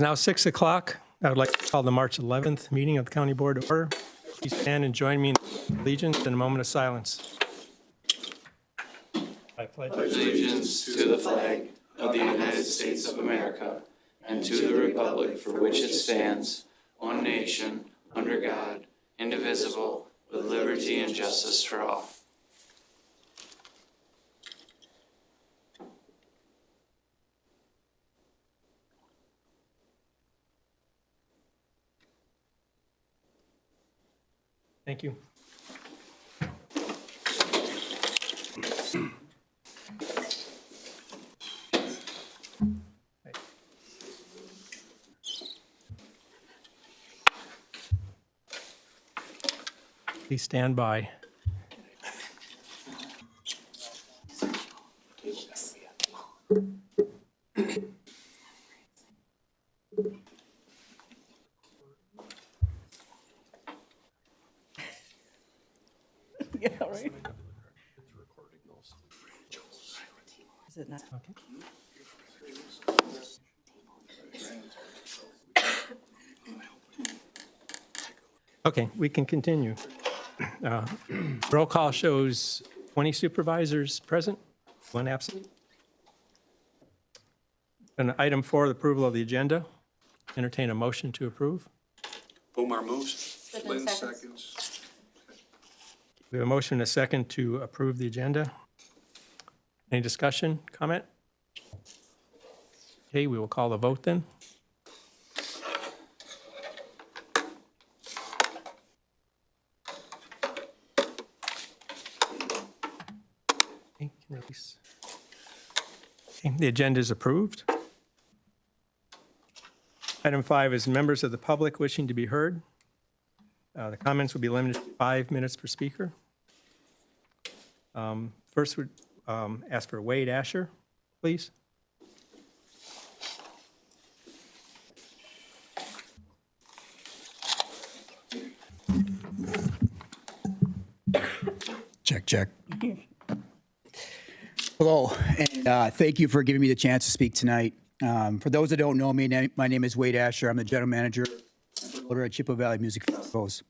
now 6 o'clock. I would like to call the March 11th meeting of the County Board to order. Please stand and join me in allegiance in a moment of silence. I pledge allegiance to the flag of the United States of America and to the republic for which it stands, one nation, under God, indivisible, with liberty and justice for all. Thank you. Please stand by. Yeah, right. Is it not? Okay. Okay, we can continue. Roll call shows 20 supervisors present, 1 absent. And item 4, the approval of the agenda. Entertain a motion to approve. Omar moves. Lynn seconds. We have a motion and a second to approve the agenda. Any discussion, comment? Okay, we will call the vote then. Okay, release. Okay, the agenda is approved. Item 5 is members of the public wishing to be heard. The comments will be limited to 5 minutes per speaker. First, would ask for Wade Asher, please. Check, check. Hello, and thank you for giving me the chance to speak tonight. For those that don't know me, my name is Wade Asher. I'm the general manager at Chippewa Valley Music Festivals,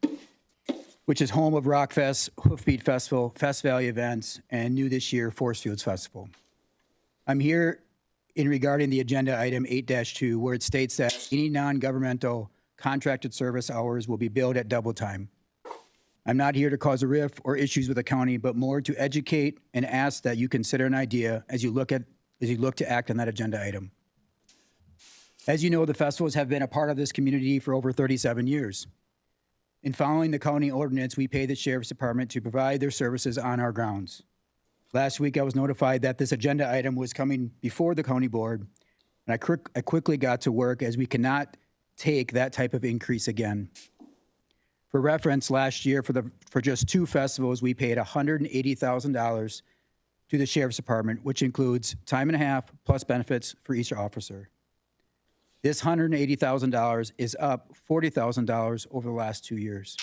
which is home of Rockfest, Hoofbeat Festival, Fest Valley events, and new this year, Forest Fields Festival. I'm here in regarding the agenda item 8-2, where it states that any non-governmental contracted service hours will be billed at double time. I'm not here to cause a rift or issues with the county, but more to educate and ask that you consider an idea as you look to act on that agenda item. As you know, the festivals have been a part of this community for over 37 years. In following the county ordinance, we pay the sheriff's department to provide their services on our grounds. Last week, I was notified that this agenda item was coming before the county board, and I quickly got to work as we cannot take that type of increase again. For reference, last year, for just 2 festivals, we paid $180,000 to the sheriff's department, which includes time and a half plus benefits for each officer. This $180,000 is up $40,000 over the last 2 years.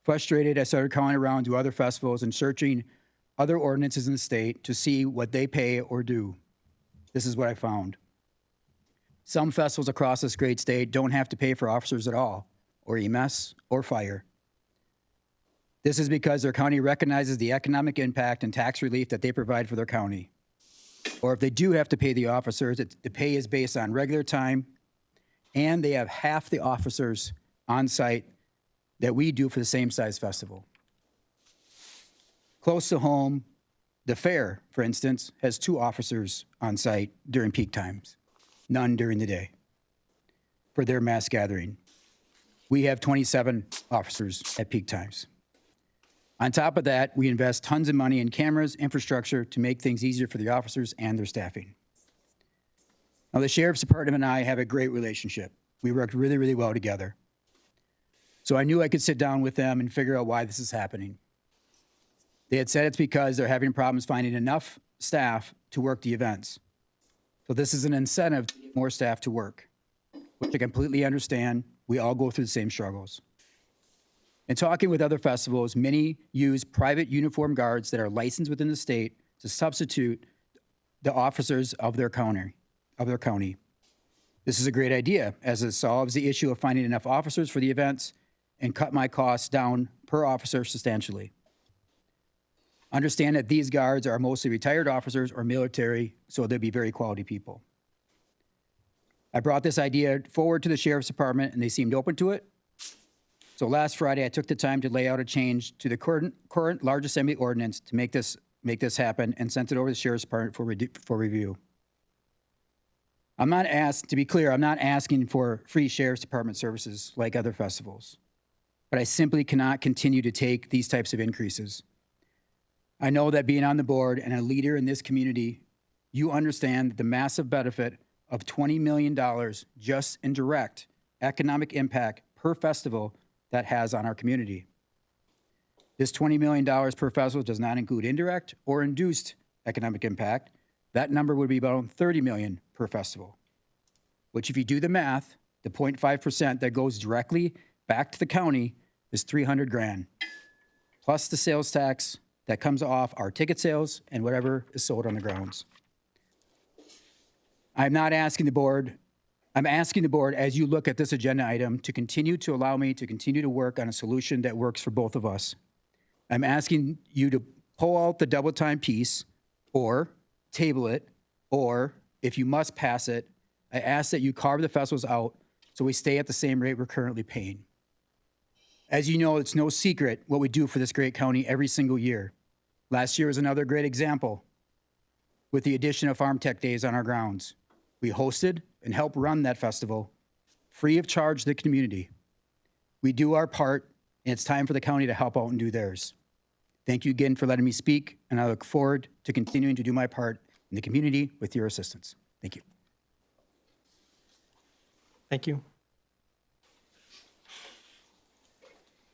Frustrated, I started calling around to other festivals and searching other ordinances in the state to see what they pay or do. This is what I found. Some festivals across this great state don't have to pay for officers at all, or EMS, or fire. This is because their county recognizes the economic impact and tax relief that they provide for their county. Or if they do have to pay the officers, the pay is based on regular time, and they have half the officers on site that we do for the same size festival. Close to home, the fair, for instance, has 2 officers on site during peak times, none during the day for their mass gathering. We have 27 officers at peak times. On top of that, we invest tons of money in cameras, infrastructure to make things easier for the officers and their staffing. Now, the sheriff's department and I have a great relationship. We worked really, really well together. So I knew I could sit down with them and figure out why this is happening. They had said it's because they're having problems finding enough staff to work the events. So this is an incentive to get more staff to work, which I completely understand. We all go through the same struggles. In talking with other festivals, many use private uniform guards that are licensed within the state to substitute the officers of their county. This is a great idea as it solves the issue of finding enough officers for the events and cut my costs down per officer substantially. Understand that these guards are mostly retired officers or military, so they'll be very quality people. I brought this idea forward to the Sheriff's Department and they seemed open to it. So last Friday, I took the time to lay out a change to the current large assembly ordinance to make this happen and sent it over to the Sheriff's Department for review. To be clear, I'm not asking for free Sheriff's Department services like other festivals, but I simply cannot continue to take these types of increases. I know that being on the board and a leader in this community, you understand the massive benefit of $20 million just in direct economic impact per festival that has on our community. This $20 million per festival does not include indirect or induced economic impact. That number would be about $30 million per festival, which if you do the math, the 0.5% that goes directly back to the county is $300,000, plus the sales tax that comes off our ticket sales and whatever is sold on the grounds. I'm asking the board, as you look at this agenda item, to continue to allow me to continue to work on a solution that works for both of us. I'm asking you to pull out the double time piece or table it, or if you must pass it, I ask that you carve the festivals out so we stay at the same rate we're currently paying. As you know, it's no secret what we do for this great county every single year. Last year was another great example with the addition of Farm Tech Days on our grounds. We hosted and helped run that festival free of charge to the community. We do our part, and it's time for the county to help out and do theirs. Thank you again for letting me speak, and I look forward to continuing to do my part in the community with your assistance. Thank you. Thank you.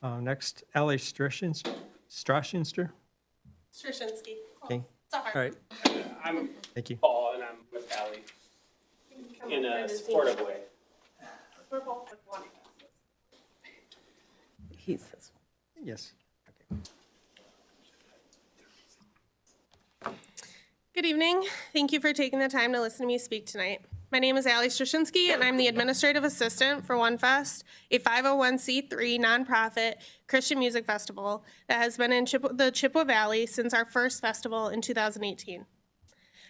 Next, Ally Strashinster. Strashinsky. Okay. It's a hard. All right. I'm Thank you. Paul, and I'm with Allie in a supportive way. We're both with one. He's this one. Yes. Good evening. Thank you for taking the time to listen to me speak tonight. My name is Ally Strashinsky, and I'm the administrative assistant for OneFest, a 501c3 nonprofit Christian music festival that has been in the Chippewa Valley since our first festival in 2018.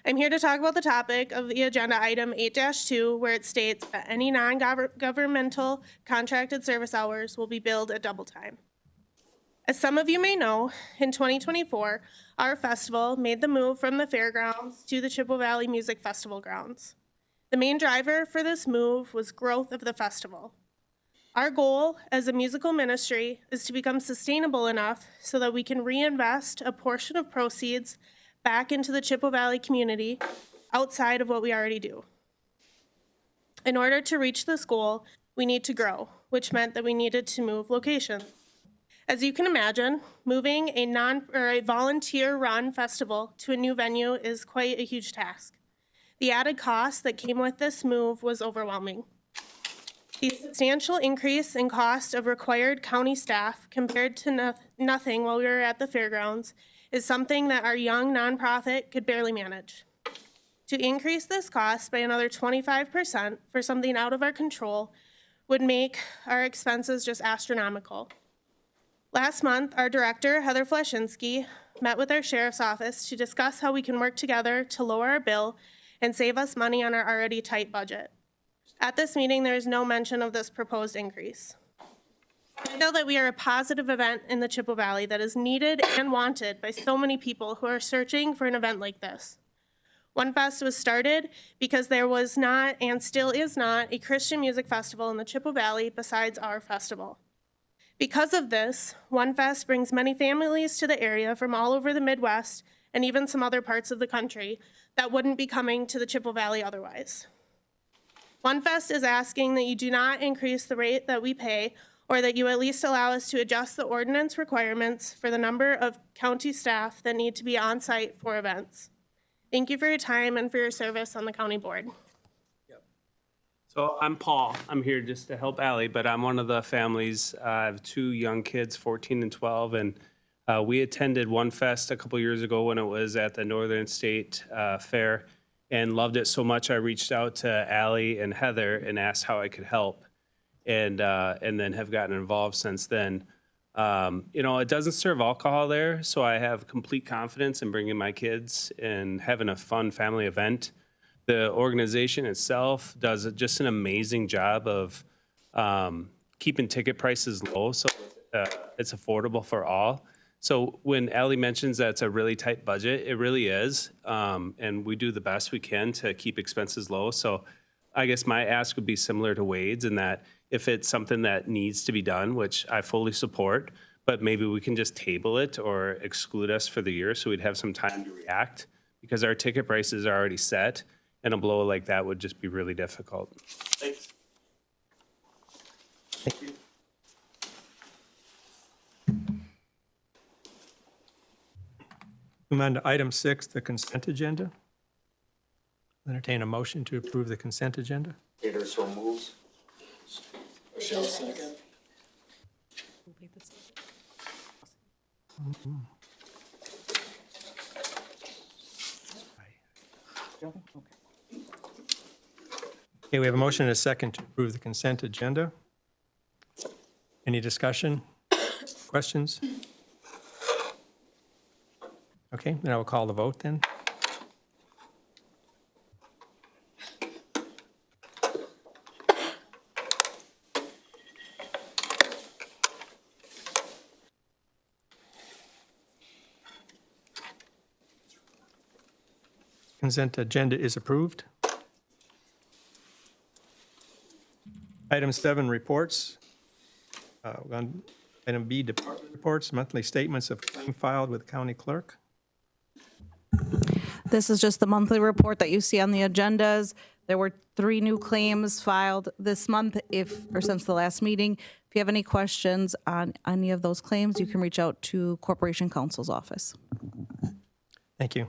I'm here to talk about the topic of the agenda item 8-2, where it states that any non-governmental contracted service hours will be billed at double time. As some of you may know, in 2024, our festival made the move from the fairgrounds to the Chippewa Valley Music Festival grounds. The main driver for this move was growth of the festival. Our goal as a musical ministry is to become sustainable enough so that we can reinvest a portion of proceeds back into the Chippewa Valley community outside of what we already do. In order to reach this goal, we need to grow, which meant that we needed to move locations. As you can imagine, moving a volunteer-run festival to a new venue is quite a huge task. The added cost that came with this move was overwhelming. The substantial increase in cost of required county staff compared to nothing while we were at the fairgrounds is something that our young nonprofit could barely manage. To increase this cost by another 25% for something out of our control would make our expenses just astronomical. Last month, our director, Heather Flashinsky, met with our sheriff's office to discuss how we can work together to lower our bill and save us money on our already tight budget. At this meeting, there is no mention of this proposed increase. I know that we are a positive event in the Chippewa Valley that is needed and wanted by so many people who are searching for an event like this. OneFest was started because there was not, and still is not, a Christian music festival in the Chippewa Valley besides our festival. Because of this, OneFest brings many families to the area from all over the Midwest and even some other parts of the country that wouldn't be coming to the Chippewa Valley otherwise. OneFest is asking that you do not increase the rate that we pay, or that you at least allow us to adjust the ordinance requirements for the number of county staff that need to be on site for events. Thank you for your time and for your service on the county board. So I'm Paul. I'm here just to help Allie, but I'm one of the families. I have two young kids, 14 and 12, and we attended OneFest a couple years ago when it was at the Northern State Fair. and loved it so much I reached out to Allie and Heather and asked how I could help, and then have gotten involved since then. It doesn't serve alcohol there, so I have complete confidence in bringing my kids and having a fun family event. The organization itself does just an amazing job of keeping ticket prices low, so it's affordable for all. So when Allie mentions that it's a really tight budget, it really is, and we do the best we can to keep expenses low. So I guess my ask would be similar to Wade's in that if it's something that needs to be done, which I fully support, but maybe we can just table it or exclude us for the year so we'd have some time to react, because our ticket prices are already set, and a blow like that would just be really difficult. Thanks. Thank you. Move on to item 6, the consent agenda. Entertain a motion to approve the consent agenda. Gator so moves. Michelle second. Okay, we have a motion and a second to approve the consent agenda. Any discussion? Questions? Okay, then I will call the vote then. Consent agenda is approved. Item 7, reports. On item B, department reports, monthly statements of claim filed with county clerk. This is just the monthly report that you see on the agendas. There were 3 new claims filed this month since the last meeting. If you have any questions on any of those claims, you can reach out to Corporation Counsel's office. Thank you.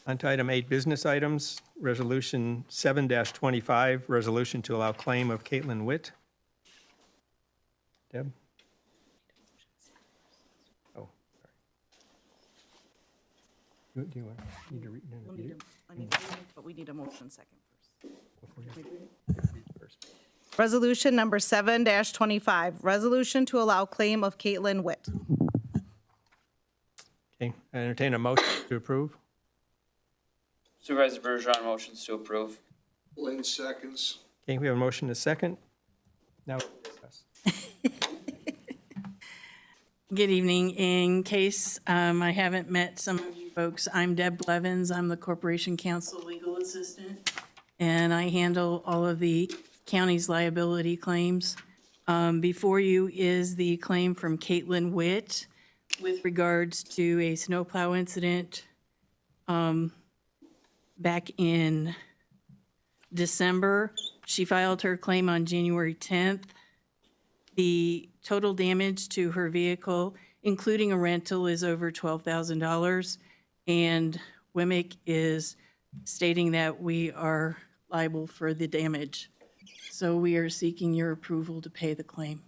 On to item 8, business items. Resolution 7-25, resolution to allow claim of Caitlin Witt. Deb? Oh, sorry. Do you need to read it? But we need a motion second first. Before you read it first. Resolution number 7-25, resolution to allow claim of Caitlin Witt. Okay, I entertain a motion to approve. Supervisor Bergeron motions to approve. Lynn seconds. Okay, we have a motion and a second. Now we'll discuss. Good evening. In case I haven't met some of you folks, I'm Deb Blevins. I'm the Corporation Counsel Legal Assistant, and I handle all of the county's liability claims. Before you is the claim from Caitlin Witt with regards to a snowplow incident back in December. She filed her claim on January 10th. The total damage to her vehicle, including a rental, is over $12,000. And WMIC is stating that we are liable for the damage. So we are seeking your approval to pay the claim.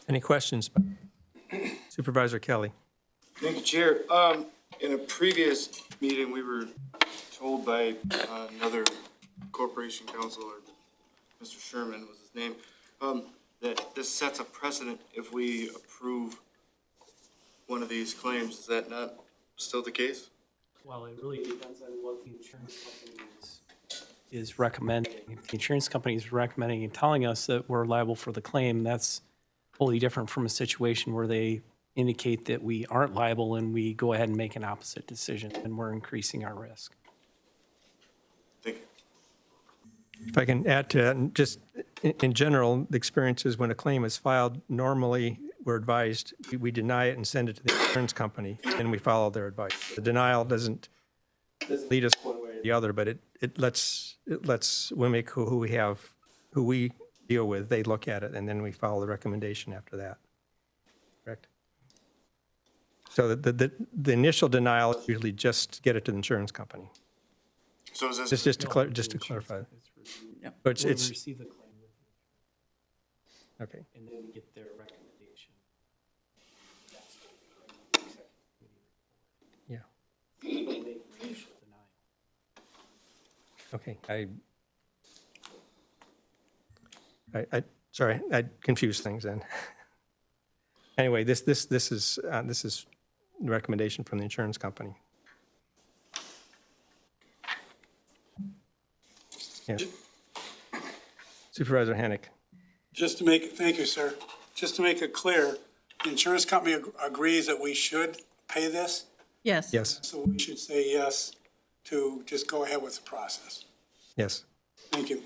Any questions? Supervisor Kelly. Thank you, Chair. In a previous meeting, we were told by another corporation counsel, or Mr. Sherman was his name, that this sets a precedent if we approve one of these claims. Is that not still the case? Well, it really depends on what the insurance company is recommending. If the insurance company is recommending and telling us that we're liable for the claim, that's wholly different from a situation where they indicate that we aren't liable and we go ahead and make an opposite decision, and we're increasing our risk. Thank you. If I can add to that, just in general, the experience is when a claim is filed, normally we're advised, we deny it and send it to the insurance company, and we follow their advice. The denial doesn't lead us one way or the other, but it lets WMIC, who we deal with, they look at it, and then we follow the recommendation after that. Correct? So the initial denial is usually just get it to the insurance company. So is this Just to clarify. Yep. So it's receive the claim, okay. and then we get their recommendation. Okay, sorry, I confused things then. Anyway, this is the recommendation from the insurance company. Yeah. Supervisor Hennick. Thank you, sir. Just to make it clear, the insurance company agrees that we should pay this, Yes. Yes, so we should say yes to just go ahead with the process. yes. Thank you.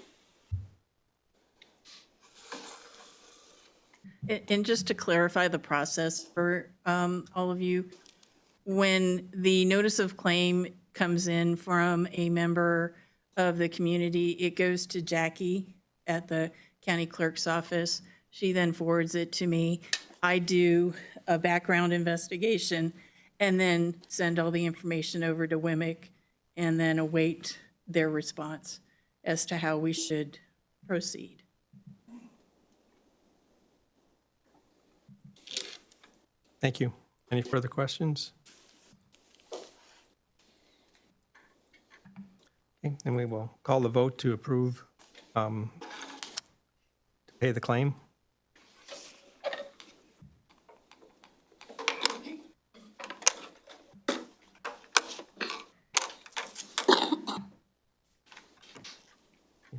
And just to clarify the process for all of you, when the notice of claim comes in from a member of the community, it goes to Jackie at the county clerk's office. She then forwards it to me. I do a background investigation and then send all the information over to WMIC and then await their response as to how we should proceed. Thank you. Any further questions? Okay, then we will call the vote to approve, to pay the claim.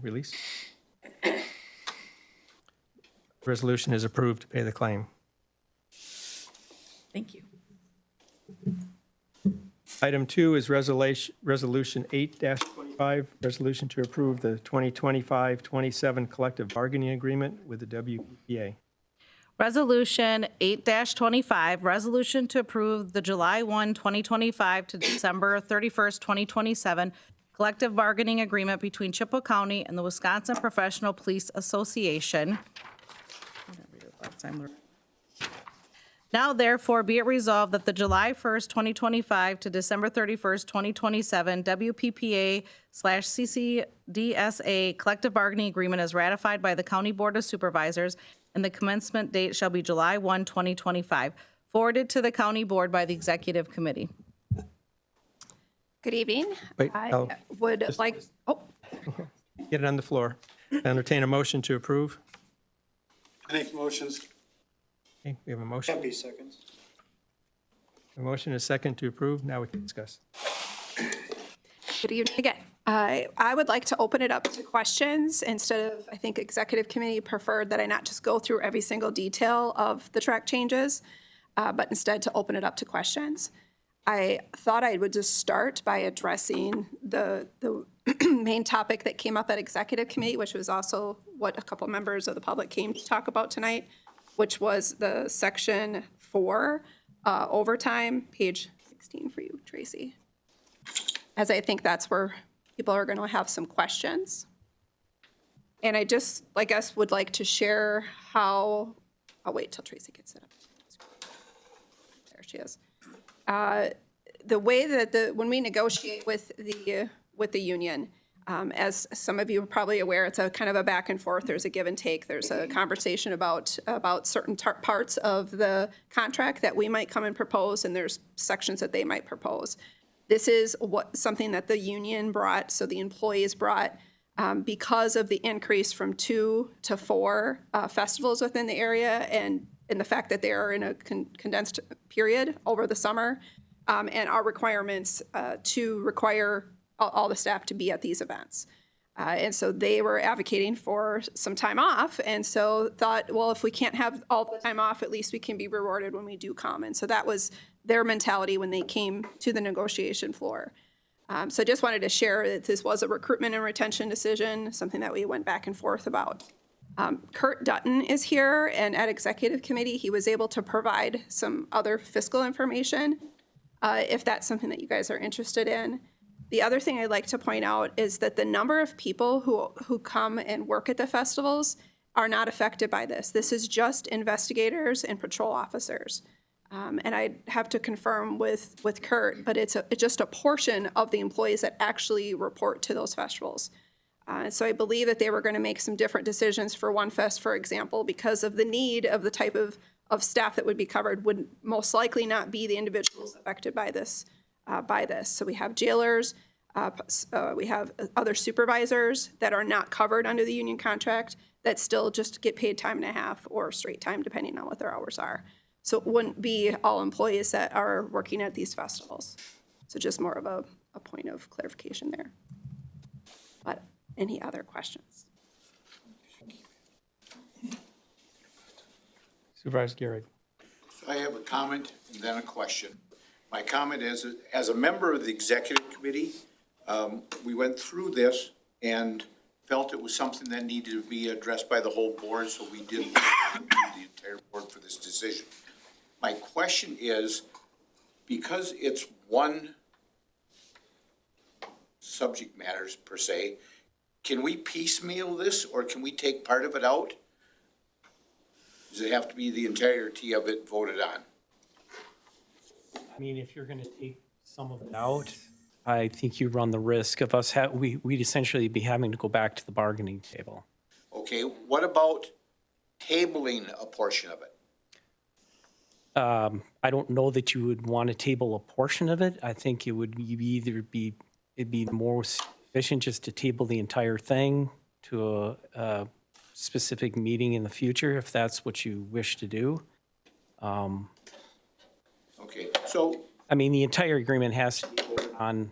Release. Resolution is approved to pay the claim. Thank you. Item 2 is Resolution 8-25, resolution to approve the 2025-27 collective bargaining agreement with the WPA. Resolution 8-25, resolution to approve the July 1, 2025 to December 31st, 2027 collective bargaining agreement between Chippewa County and the Wisconsin Professional Police Association. Now therefore be it resolved that the July 1st, 2025 to December 31st, 2027 WPPA/CCDSA collective bargaining agreement is ratified by the County Board of Supervisors, and the commencement date shall be July 1, 2025, forwarded to the County Board by the Executive Committee. Good evening. Wait, I would like, Get it on the floor. Entertain a motion to approve. I make motions. Okay, we have a motion. Happy seconds. A motion is second to approve. Now we can discuss. good evening again. I would like to open it up to questions instead of, I think Executive Committee preferred that I not just go through every single detail of the track changes, but instead to open it up to questions. I thought I would just start by addressing the main topic that came up at Executive Committee, which was also what a couple members of the public came to talk about tonight, which was the Section 4 overtime, page 16 for you, Tracy. As I think that's where people are going to have some questions. And I just, I guess, would like to share how, I'll wait till Tracy gets it up. There she is. The way that when we negotiate with the union, as some of you are probably aware, it's a kind of a back and forth. There's a give and take. There's a conversation about certain parts of the contract that we might come and propose, and there's sections that they might propose. This is something that the union brought, so the employees brought, because of the increase from 2 to 4 festivals within the area, and the fact that they are in a condensed period over the summer, and our requirements to require all the staff to be at these events. And so they were advocating for some time off, and so thought, well, if we can't have all the time off, at least we can be rewarded when we do come. And so that was their mentality when they came to the negotiation floor. So I just wanted to share that this was a recruitment and retention decision, something that we went back and forth about. Kurt Dutton is here, and at Executive Committee, he was able to provide some other fiscal information, if that's something that you guys are interested in. The other thing I'd like to point out is that the number of people who come and work at the festivals are not affected by this. This is just investigators and patrol officers. And I have to confirm with Kurt, but it's just a portion of the employees that actually report to those festivals. So I believe that they were going to make some different decisions for One Fest, for example, because of the need of the type of staff that would be covered would most likely not be the individuals affected by this. So we have jailers, We have other supervisors that are not covered under the union contract that still just get paid time and a half or straight time, depending on what their hours are. So it wouldn't be all employees that are working at these festivals. So just more of a point of clarification there. But any other questions? Supervisor Garrett. I have a comment and then a question. My comment is, as a member of the executive committee, we went through this and felt it was something that needed to be addressed by the whole board, so we did the entire board for this decision. My question is, because it's one subject matters per se, can we piecemeal this or can we take part of it out? Does it have to be the entirety of it voted on? I mean, if you're going to take some of it out, I think you run the risk of us, we'd essentially be having to go back to the bargaining table. Okay, what about tabling a portion of it? I don't know that you would want to table a portion of it. I think it would it'd be more efficient just to table the entire thing to a specific meeting in the future, if that's what you wish to do. Okay, so I mean, the entire agreement has to be voted on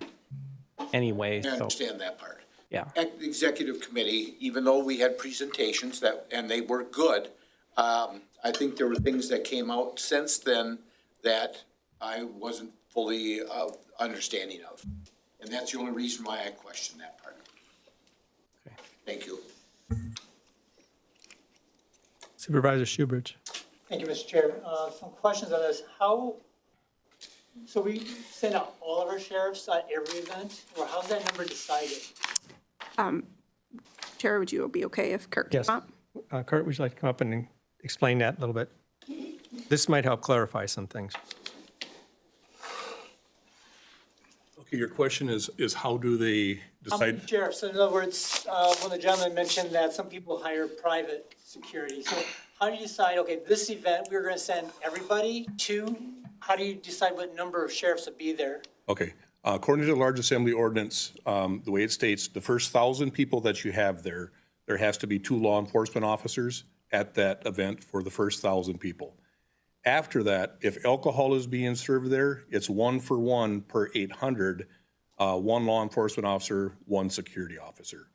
anyway. I So, understand that part. yeah. At the executive committee, even though we had presentations and they were good, I think there were things that came out since then that I wasn't fully understanding of. And that's the only reason why I questioned that part. Okay. Thank you. Supervisor Schubert. Thank you, Mr. Chair. Some questions on this. So we send out all of our sheriffs at every event, or how's that number decided? Chair, would you be okay if Kurt came Yes. up? Kurt, would you like to come up and explain that a little bit? This might help clarify some things. Okay, your question is how do they How many decide? sheriffs? So in other words, when the gentleman mentioned that some people hire private security. So how do you decide, okay, this event, we're gonna send everybody to, how do you decide what number of sheriffs will be there? Okay, according to the large assembly ordinance, the way it states, the first 1,000 people that you have there has to be 2 law enforcement officers at that event for the first 1,000 people. After that, if alcohol is being served there, it's 1 for 1 per 800, 1 law enforcement officer, 1 security officer,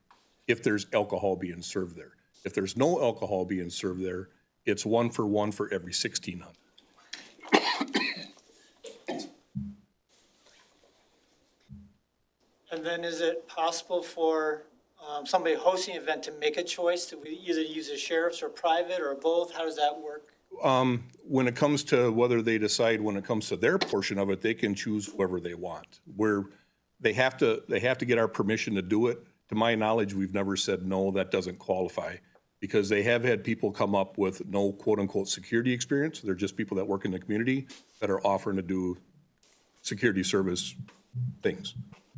if there's alcohol being served there. If there's no alcohol being served there, it's 1 for 1 for every 1,600. And then is it possible for somebody hosting an event to make a choice to either use the sheriffs or private or both? How does that work? When it comes to whether they decide, when it comes to their portion of it, they can choose whoever they want. They have to get our permission to do it. To my knowledge, we've never said, no, that doesn't qualify, because they have had people come up with no quote-unquote security experience. They're just people that work in the community that are offering to do security service things,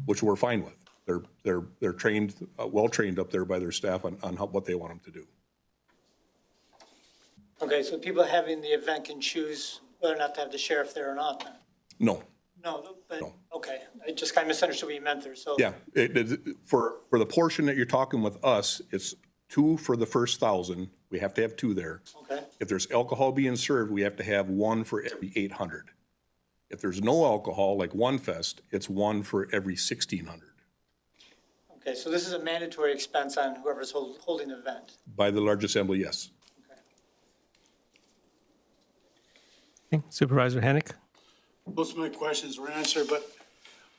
which we're fine with. They're trained, well-trained up there by their staff on what they want them to do. Okay, so people having the event can choose whether or not to have the sheriff there or not then? No. No, but, No. okay, I just kind of misunderstood what you meant there, so. Yeah, for the portion that you're talking with us, it's 2 for the first 1,000. We have to have 2 there. Okay, If there's alcohol being served, we have to have 1 for every 800. If there's no alcohol, like One Fest, it's 1 for every 1,600 okay, so this is a mandatory expense on whoever's holding the event. by the large assembly, yes. Okay. Supervisor Hennick. Most of my questions were answered, but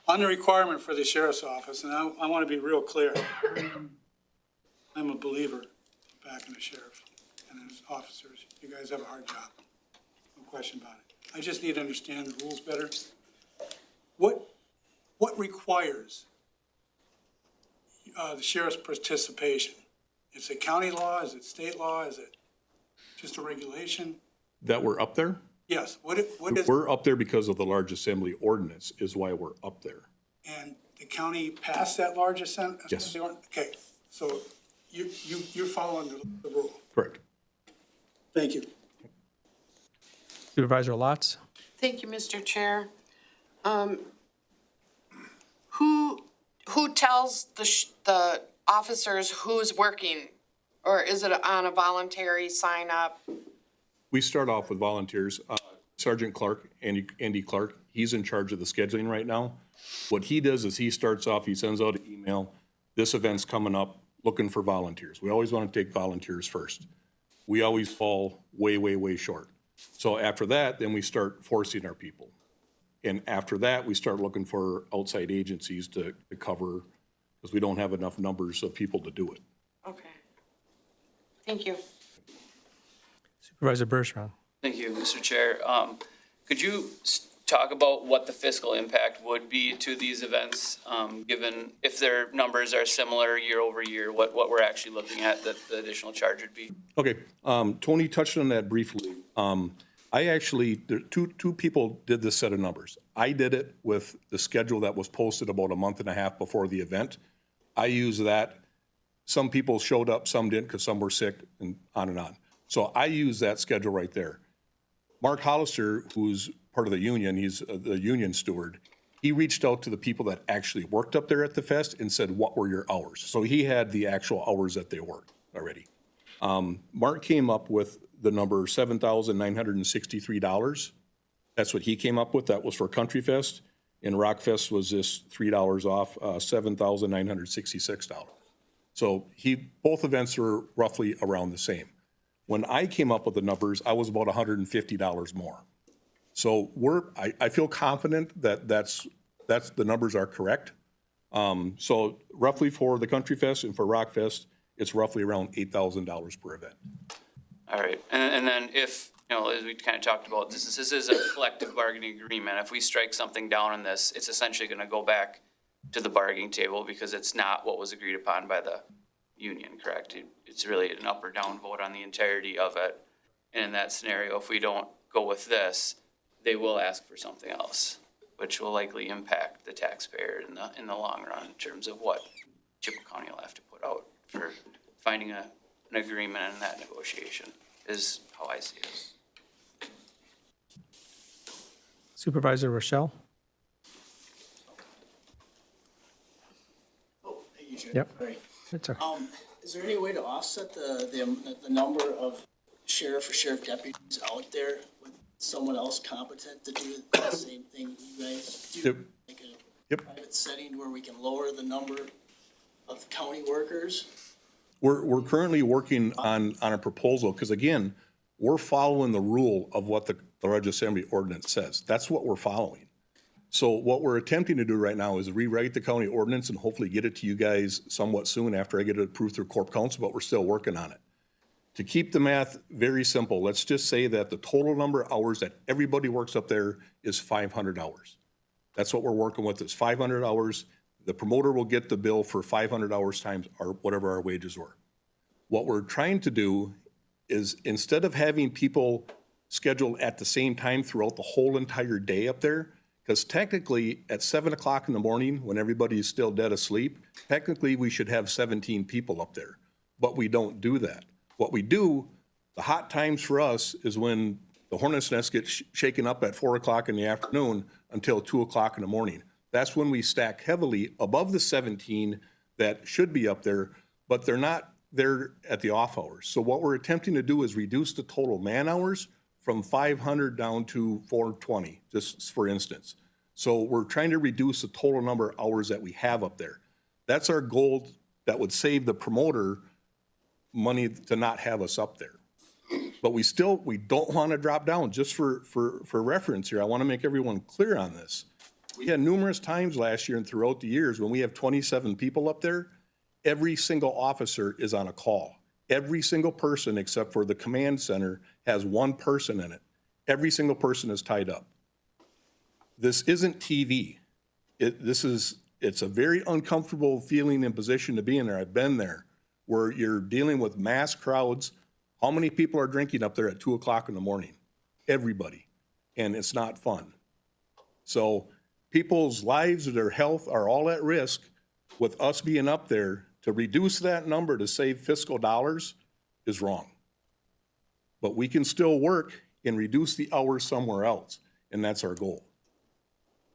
on the requirement for the sheriff's office, and I want to be real clear. I'm a believer back in the sheriff and his officers. You guys have a hard job, no question about it. I just need to understand the rules better. What requires the sheriff's participation? Is it county law? Is it state law? Is it just a regulation? That we're up there? Yes, what is, We're up there because of the large assembly ordinance is why we're up there. and the county passed that large assembly? Yes. Okay, so you're following the rule. Correct. Thank you. Supervisor Lotz. Thank you, Mr. Chair. who tells the officers who's working? Or is it on a voluntary sign up? We start off with volunteers. Sergeant Clark, Andy Clark, he's in charge of the scheduling right now. What he does is he starts off, he sends out an email, this event's coming up, looking for volunteers. We always want to take volunteers first. We always fall way, way, way short. So after that, then we start forcing our people. And after that, we start looking for outside agencies to cover, because we don't have enough numbers of people to do it. Okay. Thank you. Supervisor Bergeron. Thank you, Mr. Chair. Could you talk about what the fiscal impact would be to these events, given if their numbers are similar year over year, what we're actually looking at that the additional charge would be? Okay, Tony touched on that briefly. Two people did this set of numbers. I did it with the schedule that was posted about a month and a half before the event. I used that. Some people showed up, some didn't because some were sick, and on and on. So I used that schedule right there. Mark Hollister, who's part of the union, he's the union steward, he reached out to the people that actually worked up there at the fest and said, what were your hours? So he had the actual hours that they worked already. Mark came up with the number $7,963. That's what he came up with. That was for Country Fest. And Rock Fest was just $3 off, $7,966. So both events were roughly around the same. When I came up with the numbers, I was about $150 more. So I feel confident that that's the numbers are correct. So roughly for the Country Fest and for Rock Fest, it's roughly around $8,000 per event. All right, and then if, as we kind of talked about, this is a collective bargaining agreement. If we strike something down on this, it's essentially going to go back to the bargaining table because it's not what was agreed upon by the union, correct? It's really an up or down vote on the entirety of it. And in that scenario, if we don't go with this, they will ask for something else, which will likely impact the taxpayer in the long run in terms of what Chippewa County will have to put out for finding an agreement in that negotiation, is how I see it. Supervisor Rochelle. Yep. It's okay. Is there any way to offset the number of sheriff or sheriff deputies out there with someone else competent to do the same thing you guys do? Yep. Like a private setting where we can lower the number of county workers? We're currently working on a proposal, because again, we're following the rule of what the Large Assembly ordinance says. That's what we're following. So what we're attempting to do right now is rewrite the county ordinance and hopefully get it to you guys somewhat soon after I get it approved through Corp Council, but we're still working on it. To keep the math very simple, let's just say that the total number of hours that everybody works up there is 500 hours. That's what we're working with, is 500 hours. The promoter will get the bill for 500 hours times whatever our wages were. What we're trying to do is, instead of having people scheduled at the same time throughout the whole entire day up there, because technically at 7 o'clock in the morning, when everybody is still dead asleep, technically we should have 17 people up there, but we don't do that. What we do, the hot times for us is when the hornet's nest gets shaken up at 4 o'clock in the afternoon until 2 o'clock in the morning. That's when we stack heavily above the 17 that should be up there, but they're not there at the off hours. So what we're attempting to do is reduce the total man hours from 500 down to 420, just for instance. So we're trying to reduce the total number of hours that we have up there. That's our goal. That would save the promoter money to not have us up there. But we don't want to drop down. Just for reference here, I want to make everyone clear on this. We had numerous times last year and throughout the years when we have 27 people up there, every single officer is on a call. Every single person except for the command center has one person in it. Every single person is tied up. This isn't TV. It's a very uncomfortable feeling and position to be in there. I've been there, where you're dealing with mass crowds. How many people are drinking up there at 2 o'clock in the morning? Everybody. And it's not fun. So people's lives or their health are all at risk. With us being up there, to reduce that number to save fiscal dollars is wrong. But we can still work and reduce the hours somewhere else, and that's our goal.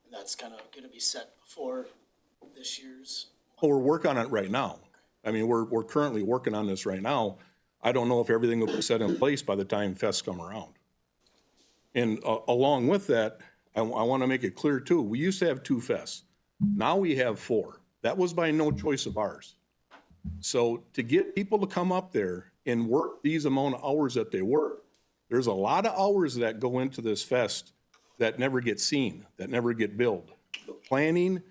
And that's kind of going to be set before this year's? Well, we're working on it right now. I mean, we're currently working on this right now. I don't know if everything will be set in place by the time fests come around. And along with that, I want to make it clear too, we used to have 2 fests. Now we have 4. That was by no choice of ours. So to get people to come up there and work these amount of hours that they work, there's a lot of hours that go into this fest that never get seen, that never get billed. The planning,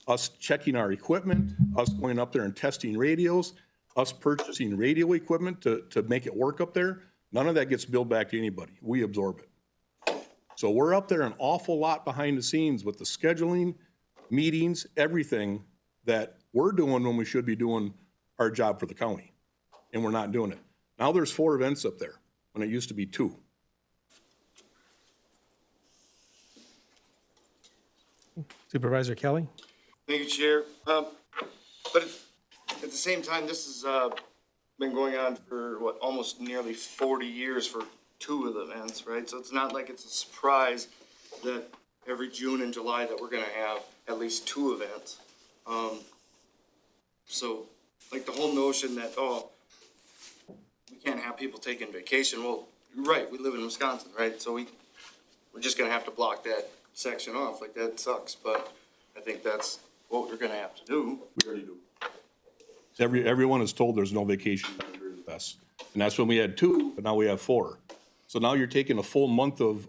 us checking our equipment, us going up there and testing radios, us purchasing radio equipment to make it work up there, none of that gets billed back to anybody. We absorb it. So we're up there an awful lot behind the scenes with the scheduling, meetings, everything that we're doing when we should be doing our job for the county. And we're not doing it. Now there's 4 events up there when it used to be 2. Supervisor Kelly? Thank you, Chair. But at the same time, this has been going on for, what, almost nearly 40 years for 2 of the events, right? So it's not like it's a surprise that every June and July that we're gonna have at least 2 events. So, like the whole notion that, oh, we can't have people taking vacation, well, you're right, we live in Wisconsin, right? So we're just gonna have to block that section off, like that sucks, but I think that's what we're gonna have to do. We already do. Everyone is told there's no vacation during the fest. And that's when we had 2, but now we have 4. So now you're taking a full month of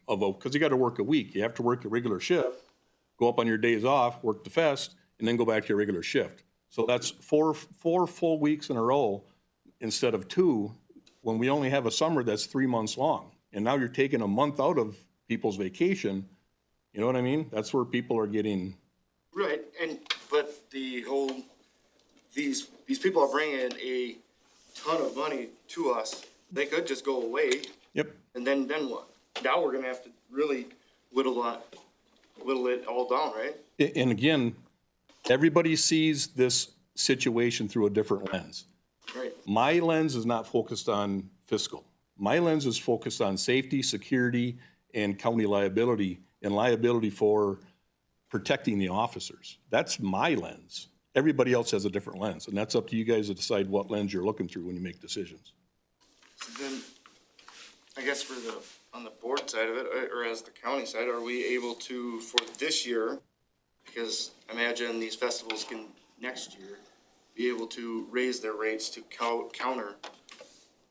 because you got to work a week. You have to work a regular shift, go up on your days off, work the fest, and then go back to your regular shift. So that's four full weeks in a row instead of 2, when we only have a summer that's 3 months long. And now you're taking a month out of people's vacation. You know what I mean? That's where people are getting. Right, but the whole, these people are bringing a ton of money to us. They could just go away. Yep. And then what? Now we're gonna have to really whittle it all down, right? And again, everybody sees this situation through a different lens. Right. My lens is not focused on fiscal. My lens is focused on safety, security, and county liability, and liability for protecting the officers. That's my lens. Everybody else has a different lens, and that's up to you guys to decide what lens you're looking through when you make decisions. So then, I guess on the board side of it, or as the county side, are we able to, for this year, because I imagine these festivals can next year, be able to raise their rates to counter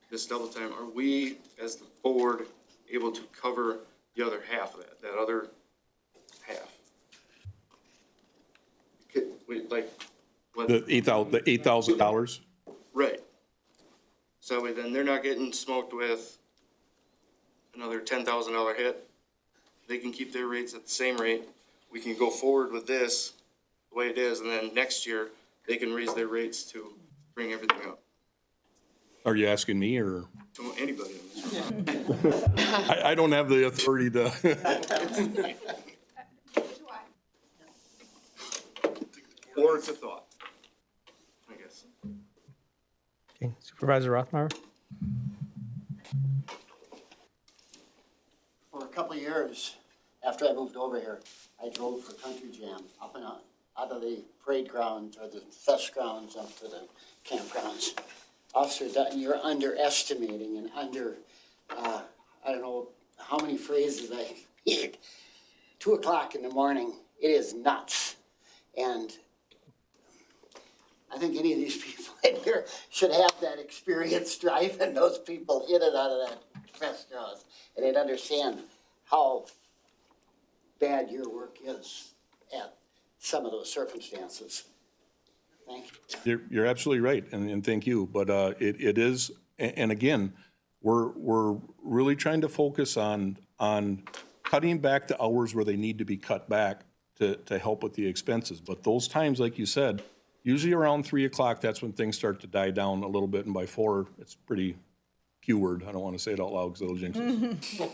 this double time? Are we, as the board, able to cover the other half of that other half? Like, what? The $8,000? Right. So then they're not getting smoked with another $10,000 hit. They can keep their rates at the same rate. We can go forward with this the way it is, and then next year they can raise their rates to bring everything up. Are you asking me or? To anybody in this room. I don't have the authority to. Or it's a thought, I guess. Okay, Supervisor Rothmeier? For a couple of years, after I moved over here, I drove for Country Jam up and out of the parade grounds or the fest grounds up to the campgrounds. Officer Dutton, you're underestimating and I don't know how many phrases I heard. 2 o'clock in the morning, it is nuts. And I think any of these people in here should have that experience driving those people in and out of that fest grounds. And they'd understand how bad your work is at some of those circumstances. Thank you. You're absolutely right, and thank you. But it is, and again, we're really trying to focus on cutting back the hours where they need to be cut back to help with the expenses. But those times, like you said, usually around 3 o'clock, that's when things start to die down a little bit, and by 4, it's pretty Q word. I don't want to say it out loud because it'll jinx us.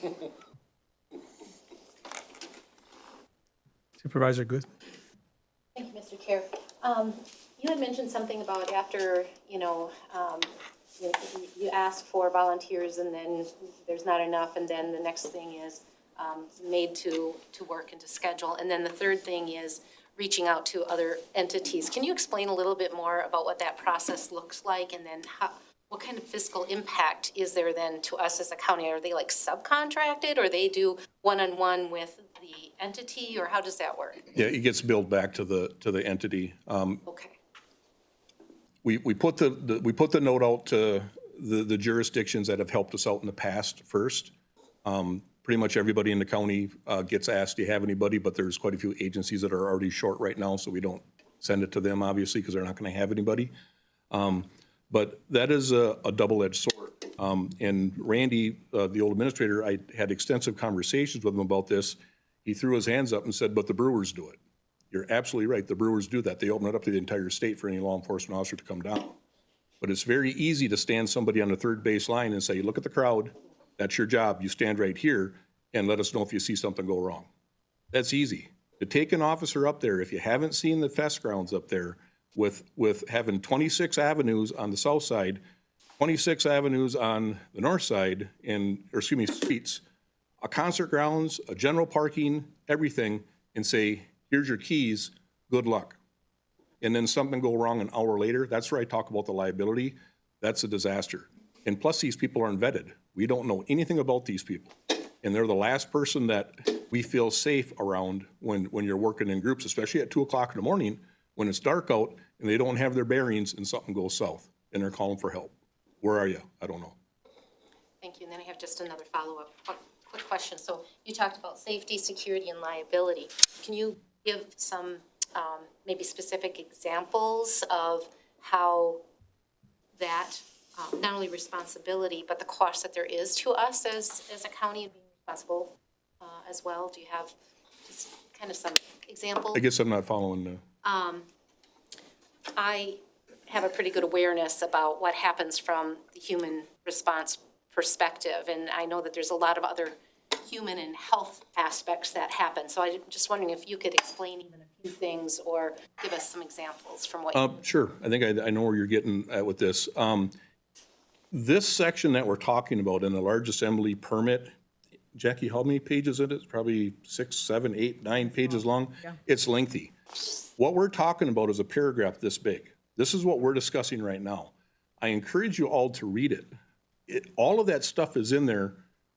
Supervisor Good? Thank you, Mr. Chair. You had mentioned something about after, you ask for volunteers and then there's not enough, and then the next thing is made to work and to schedule. And then the third thing is reaching out to other entities. Can you explain a little bit more about what that process looks like, and then what kind of fiscal impact is there then to us as a county? Are they like subcontracted, or they do one-on-one with the entity, or how does that work? Yeah, it gets billed back to the entity. Okay. We put the note out to the jurisdictions that have helped us out in the past first. Pretty much everybody in the county gets asked, do you have anybody? But there's quite a few agencies that are already short right now, so we don't send it to them, obviously, because they're not going to have anybody. But that is a double-edged sword. And Randy, the old administrator, I had extensive conversations with him about this. He threw his hands up and said, but the Brewers do it. You're absolutely right. The Brewers do that. They open it up to the entire state for any law enforcement officer to come down. But it's very easy to stand somebody on the third base line and say, look at the crowd. That's your job. You stand right here and let us know if you see something go wrong. That's easy. To take an officer up there, if you haven't seen the fest grounds up there, with having 26 avenues on the south side, 26 avenues on the north side, streets, a concert grounds, a general parking, everything, and say, here's your keys, good luck. And then something go wrong an hour later, that's where I talk about the liability. That's a disaster. And plus, these people aren't vetted. We don't know anything about these people. And they're the last person that we feel safe around when you're working in groups, especially at 2 o'clock in the morning, when it's dark out and they don't have their bearings and something goes south and they're calling for help. Where are you? I don't know. Thank you. And then I have just another follow-up, quick question. So you talked about safety, security, and liability. Can you give some maybe specific examples of how that, not only responsibility, but the cost that there is to us as a county of being responsible as well? Do you have just kind of some examples? I guess I'm not following the... I have a pretty good awareness about what happens from the human response perspective, and I know that there's a lot of other human and health aspects that happen. So I'm just wondering if you could explain even a few things or give us some examples from what you... Sure. I think I know where you're getting at with this. This section that we're talking about in the large assembly permit, Jackie, how many pages is it? It's probably 6, 7, 8, 9 pages long. Yeah. It's lengthy. What we're talking about is a paragraph this big. This is what we're discussing right now. I encourage you all to read it. All of that stuff is in there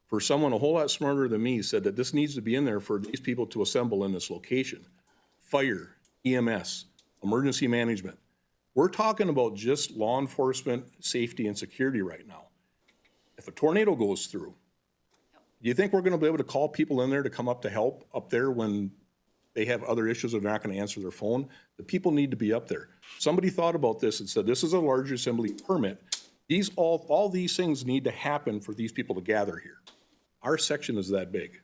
for someone a whole lot smarter than me said that this needs to be in there for these people to assemble in this location. Fire, EMS, emergency management. We're talking about just law enforcement, safety, and security right now. If a tornado goes through, do you think we're going to be able to call people in there to come up to help up there when they have other issues or they're not going to answer their phone? The people need to be up there. Somebody thought about this and said, this is a large assembly permit. All these things need to happen for these people to gather here. Our section is that big,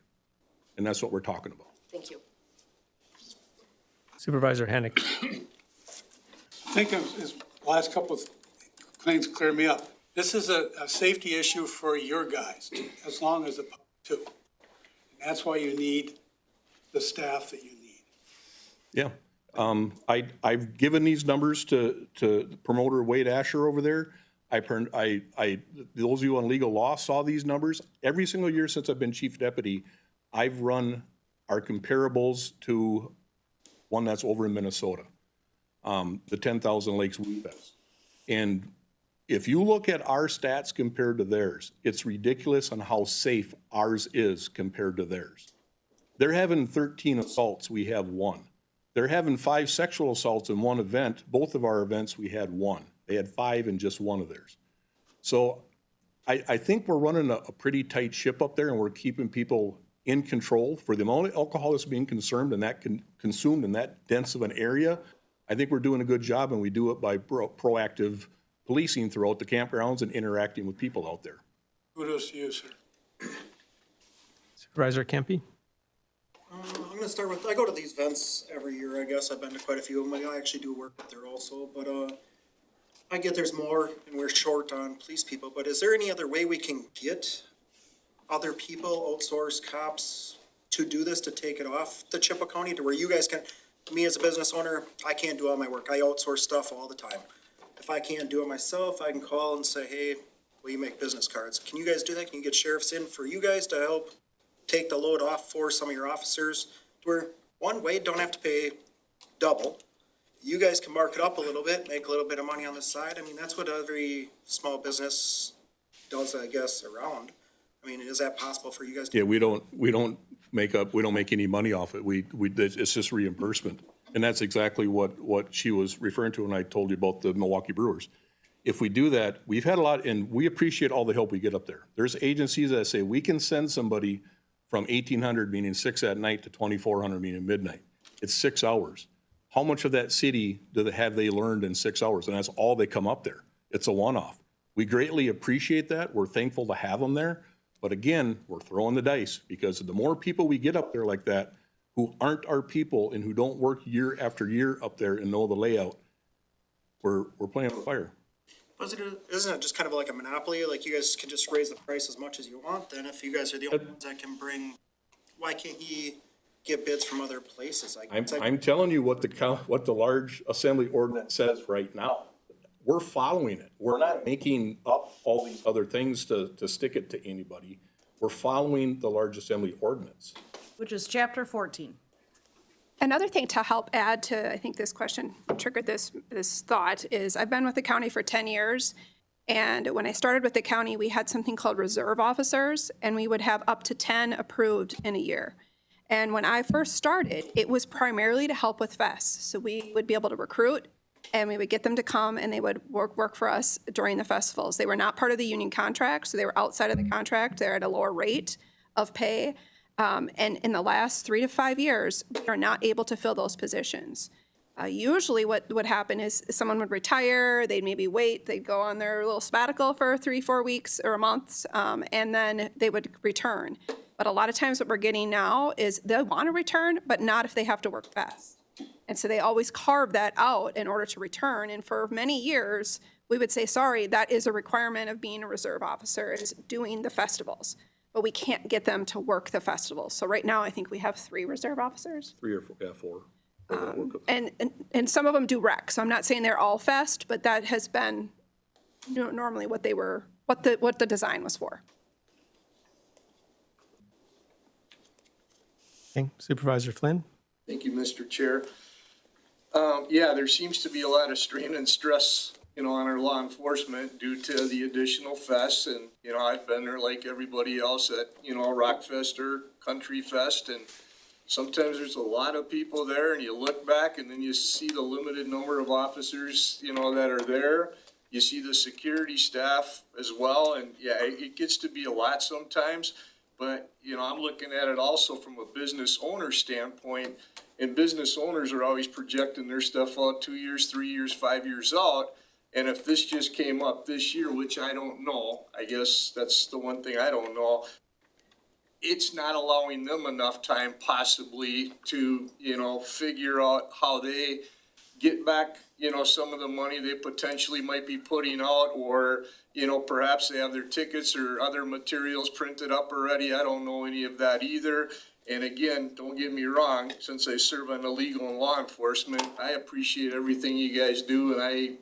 and that's what we're talking about. Thank you. Supervisor Hennick. I think his last couple of claims clear me up. This is a safety issue for your guys, as long as the public too. And that's why you need the staff that you need. Yeah. I've given these numbers to promoter Wade Asher over there. Those of you on legal law saw these numbers. Every single year since I've been chief deputy, I've run our comparables to one that's over in Minnesota, the 10,000 Lakes Wheat Fest. And if you look at our stats compared to theirs, it's ridiculous on how safe ours is compared to theirs. They're having 13 assaults, we have 1. They're having 5 sexual assaults in one event. Both of our events, we had 1. They had 5 in just one of theirs. So I think we're running a pretty tight ship up there, and we're keeping people in control. For the amount of alcohol that's being consumed in that dense of an area, I think we're doing a good job, and we do it by proactive policing throughout the campgrounds and interacting with people out there. Kudos to you, sir. Supervisor Kempe. I'm going to start with, I go to these events every year, I guess. I've been to quite a few of them. I actually do work up there also, but I get there's more and we're short on police people, but is there any other way we can get other people, outsource cops, to do this, to take it off the Chippewa County, to where you guys can, me as a business owner, I can't do all my work. I outsource stuff all the time. If I can't do it myself, I can call and say, hey, will you make business cards? Can you guys do that? Can you get sheriffs in for you guys to help take the load off for some of your officers? Where one way, don't have to pay double. You guys can mark it up a little bit, make a little bit of money on the side. I mean, that's what every small business does, I guess, around. I mean, is that possible for you guys? Yeah, we don't make any money off it. It's just reimbursement. And that's exactly what she was referring to when I told you about the Milwaukee Brewers. If we do that, we've had a lot, and we appreciate all the help we get up there. There's agencies that say we can send somebody from 1800, meaning 6 at night, to 2400, meaning midnight. It's 6 hours. How much of that city have they learned in 6 hours? And that's all they come up there. It's a one-off. We greatly appreciate that. We're thankful to have them there. But again, we're throwing the dice, because the more people we get up there like that who aren't our people and who don't work year after year up there and know the layout, we're playing with fire. Isn't it just kind of like a monopoly? Like, you guys can just raise the price as much as you want, then if you guys are the only ones that can bring, why can't he get bids from other places? I'm telling you what the large assembly ordinance says right now. We're following it. We're not making up all these other things to stick it to anybody. We're following the large assembly ordinance. Which is chapter 14. Another thing to help add to, I think this question triggered this thought, is I've been with the county for 10 years. And when I started with the county, we had something called reserve officers, and we would have up to 10 approved in a year. And when I first started, it was primarily to help with fests. So we would be able to recruit, and we would get them to come, and they would work for us during the festivals. They were not part of the union contract, so they were outside of the contract. They're at a lower rate of pay. And in the last 3 to 5 years, we are not able to fill those positions. Usually what would happen is someone would retire, they'd maybe wait, they'd go on their little sabbatical for 3-4 weeks or a month, and then they would return. But a lot of times what we're getting now is they want to return, but not if they have to work fast. And so they always carve that out in order to return. And for many years, we would say, sorry, that is a requirement of being a reserve officer, is doing the festivals. But we can't get them to work the festivals. So right now, I think we have 3 reserve officers. 3 or 4, yeah, 4. And some of them do rec. So I'm not saying they're all fest, but that has been normally what they were, what the design was for. Okay, Supervisor Flynn? Thank you, Mr. Chair. Yeah, there seems to be a lot of strain and stress, on our law enforcement due to the additional fests. And, I've been there like everybody else at, Rock Fest or Country Fest. And sometimes there's a lot of people there, and you look back and then you see the limited number of officers, that are there. You see the security staff as well. And yeah, it gets to be a lot sometimes. But, I'm looking at it also from a business owner standpoint, and business owners are always projecting their stuff out 2 years, 3 years, 5 years out. And if this just came up this year, which I don't know, I guess that's the one thing I don't know, it's not allowing them enough time possibly to, figure out how they get back, some of the money they potentially might be putting out, or, perhaps they have their tickets or other materials printed up already. I don't know any of that either. And again, don't get me wrong, since I serve on the legal and law enforcement, I appreciate everything you guys do. And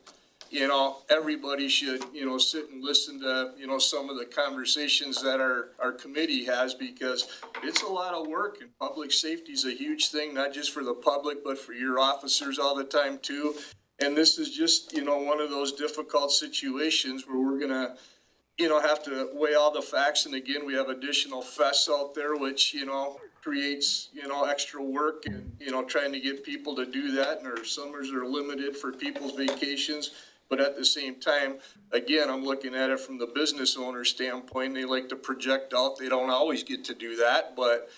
everybody should, sit and listen to, some of the conversations that our committee has, because it's a lot of work, and public safety is a huge thing, not just for the public, but for your officers all the time too. And this is just, one of those difficult situations where we're going to, have to weigh all the facts. And again, we have additional fests out there, which, creates, extra work and, trying to get people to do that. And our summers are limited for people's vacations. But at the same time, again, I'm looking at it from the business owner standpoint. They like to project out. They don't always get to do that. But,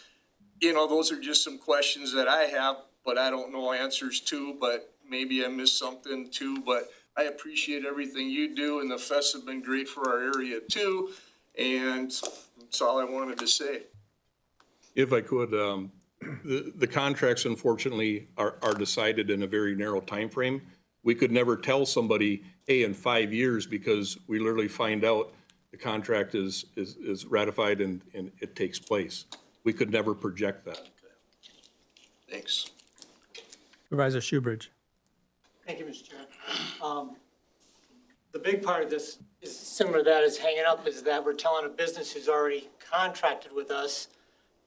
those are just some questions that I have, but I don't know answers to. But maybe I missed something too. But I appreciate everything you do. And the fests have been great for our area too. And that's all I wanted to say. If I could, the contracts unfortunately are decided in a very narrow time frame. We could never tell somebody, hey, in 5 years, because we literally find out the contract is ratified and it takes place. We could never project that. Thanks. Supervisor Shoebridge? Thank you, Mr. Chair. The big part of this is similar to that is hanging up, is that we're telling a business who's already contracted with us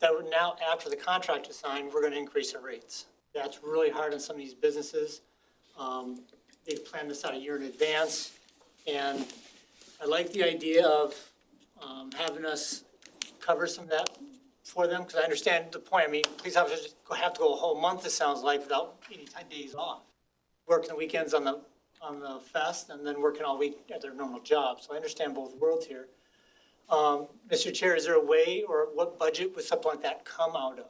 that we're now, after the contract is signed, we're going to increase our rates. That's really hard on some of these businesses. They've planned this out a year in advance. And I like the idea of having us cover some of that for them, because I understand the point. I mean, police officers have to go a whole month, it sounds like, without any days off. Working the weekends on the fest and then working all week at their normal job. So I understand both worlds here. Mr. Chair, is there a way, or what budget would something like that come out of?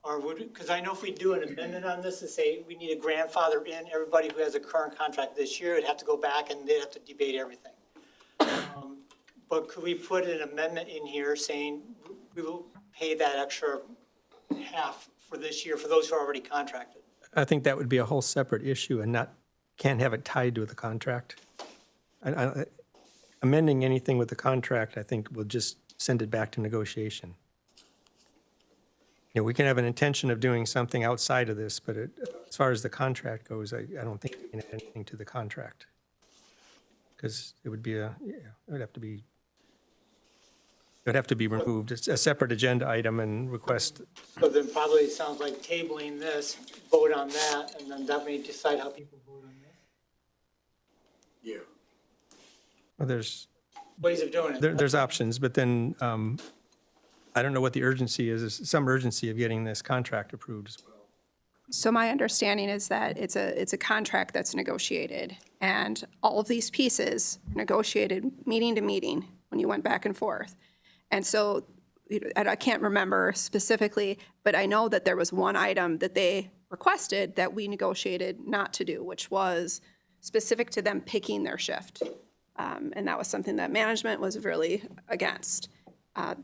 Or would, because I know if we do an amendment on this and say we need a grandfather in everybody who has a current contract this year, it'd have to go back and they'd have to debate everything. But could we put an amendment in here saying we will pay that extra half for this year for those who are already contracted? I think that would be a whole separate issue and can't have it tied to the contract. Amending anything with the contract, I think, will just send it back to negotiation. You know, we can have an intention of doing something outside of this, but as far as the contract goes, I don't think we can add anything to the contract. Because it would be it would have to be removed. It's a separate agenda item and request. So then probably it sounds like tabling this, vote on that, and then that may decide how people vote on this. Yeah. Well, there's Ways of doing it. there's options, but then I don't know what the urgency is. There's some urgency of getting this contract approved as well. So my understanding is that it's a contract that's negotiated, and all of these pieces negotiated meeting to meeting when you went back and forth. And so, and I can't remember specifically, but I know that there was one item that they requested that we negotiated not to do, which was specific to them picking their shift. And that was something that management was really against.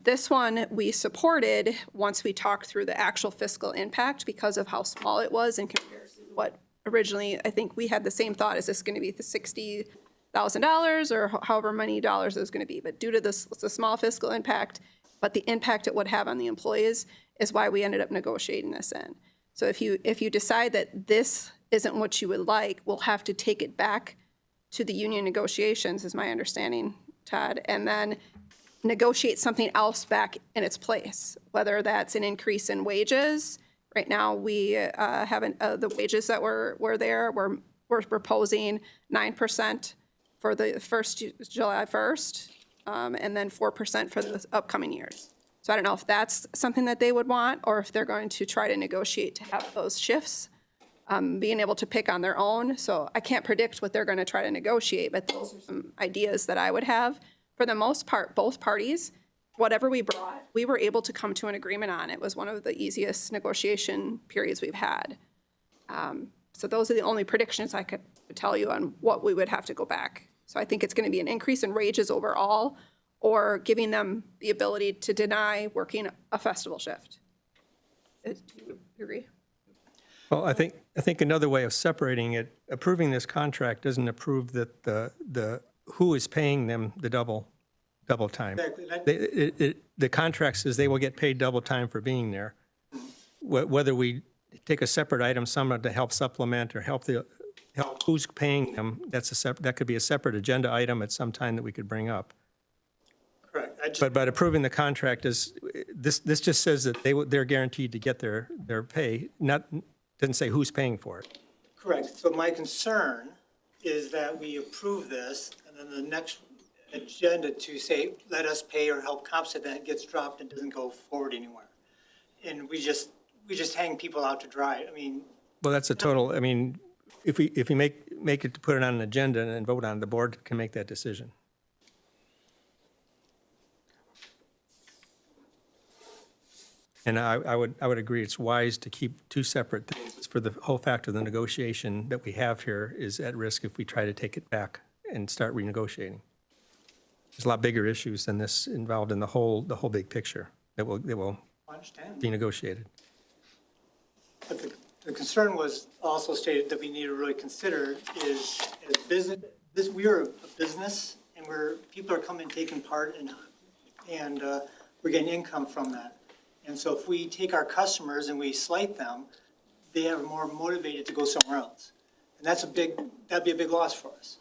This one we supported once we talked through the actual fiscal impact because of how small it was in comparison to what originally, I think we had the same thought, is this going to be the $60,000 or however many dollars it was going to be? But due to the small fiscal impact, but the impact it would have on the employees is why we ended up negotiating this in. So if you decide that this isn't what you would like, we'll have to take it back to the union negotiations, is my understanding, Todd, and then negotiate something else back in its place, whether that's an increase in wages. Right now, we haven't, the wages that were there, we're proposing 9% for the first July 1st, and then 4% for the upcoming years. So I don't know if that's something that they would want, or if they're going to try to negotiate to have those shifts, being able to pick on their own. So I can't predict what they're going to try to negotiate, but those are some ideas that I would have. For the most part, both parties, whatever we brought, we were able to come to an agreement on. It was one of the easiest negotiation periods we've had. So those are the only predictions I could tell you on what we would have to go back. So I think it's going to be an increase in wages overall, or giving them the ability to deny working a festival shift. Do you agree? Well, I think another way of separating it, approving this contract doesn't approve that the who is paying them the double time. Exactly. The contract says they will get paid double time for being there. Whether we take a separate item, someone to help supplement or help who's paying them, that could be a separate agenda item at some time that we could bring up. Correct. But approving the contract is, this just says that they're guaranteed to get their pay, doesn't say who's paying for it. Correct. So my concern is that we approve this, and then the next agenda to say, let us pay or help compensate, that gets dropped and doesn't go forward anywhere. And we just hang people out to dry. I mean. Well, that's a total, I mean, if we make it to put it on an agenda and vote on it, the board can make that decision. And I would agree, it's wise to keep two separate things for the whole fact of the negotiation that we have here is at risk if we try to take it back and start renegotiating. There's a lot bigger issues than this involved in the whole big picture that will be negotiated. But the concern was also stated that we need to really consider is business. We are a business, and people are coming and taking part, and we're getting income from that. And so if we take our customers and we slight them, they are more motivated to go somewhere else. And that'd be a big loss for us,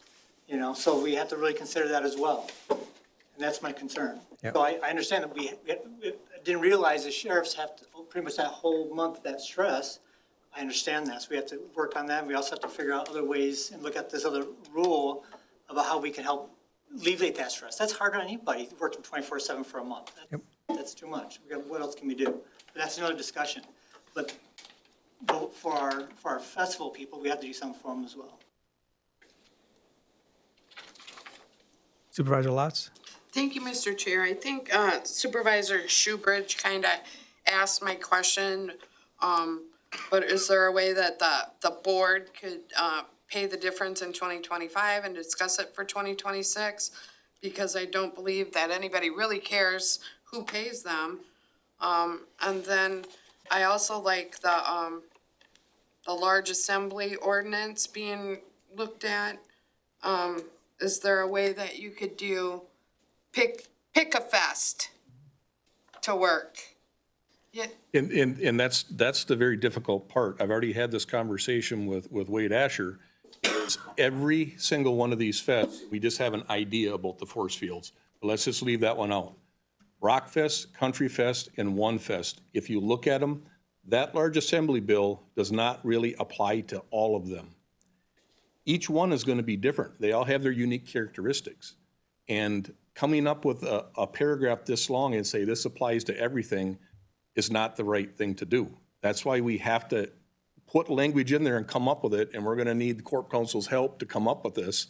so we have to really consider that as well. And that's my concern. Yep. So I understand that we didn't realize the sheriffs have to, pretty much that whole month, that stress I understand that, so we have to work on that. We also have to figure out other ways and look at this other rule about how we can help alleviate that stress. That's hard on anybody working 24/7 for a month. That's too much. What else can we do? But that's another discussion. But for our festival people, we have to do something for them as well. Supervisor Lotz? Thank you, Mr. Chair. I think Supervisor Shoebridge kind of asked my question, but is there a way that the board could pay the difference in 2025 and discuss it for 2026? Because I don't believe that anybody really cares who pays them. And then I also like the large assembly ordinance being looked at. Is there a way that you could do pick a fest to work? Yeah. And that's the very difficult part. I've already had this conversation with Wade Asher. Is every single one of these fests, we just have an idea about the force fields. But let's just leave that one out. Rock Fest, Country Fest, and One Fest, if you look at them, that large assembly bill does not really apply to all of them. Each one is going to be different. They all have their unique characteristics. And coming up with a paragraph this long and say this applies to everything is not the right thing to do. That's why we have to put language in there and come up with it, and we're going to need the Corp Council's help to come up with this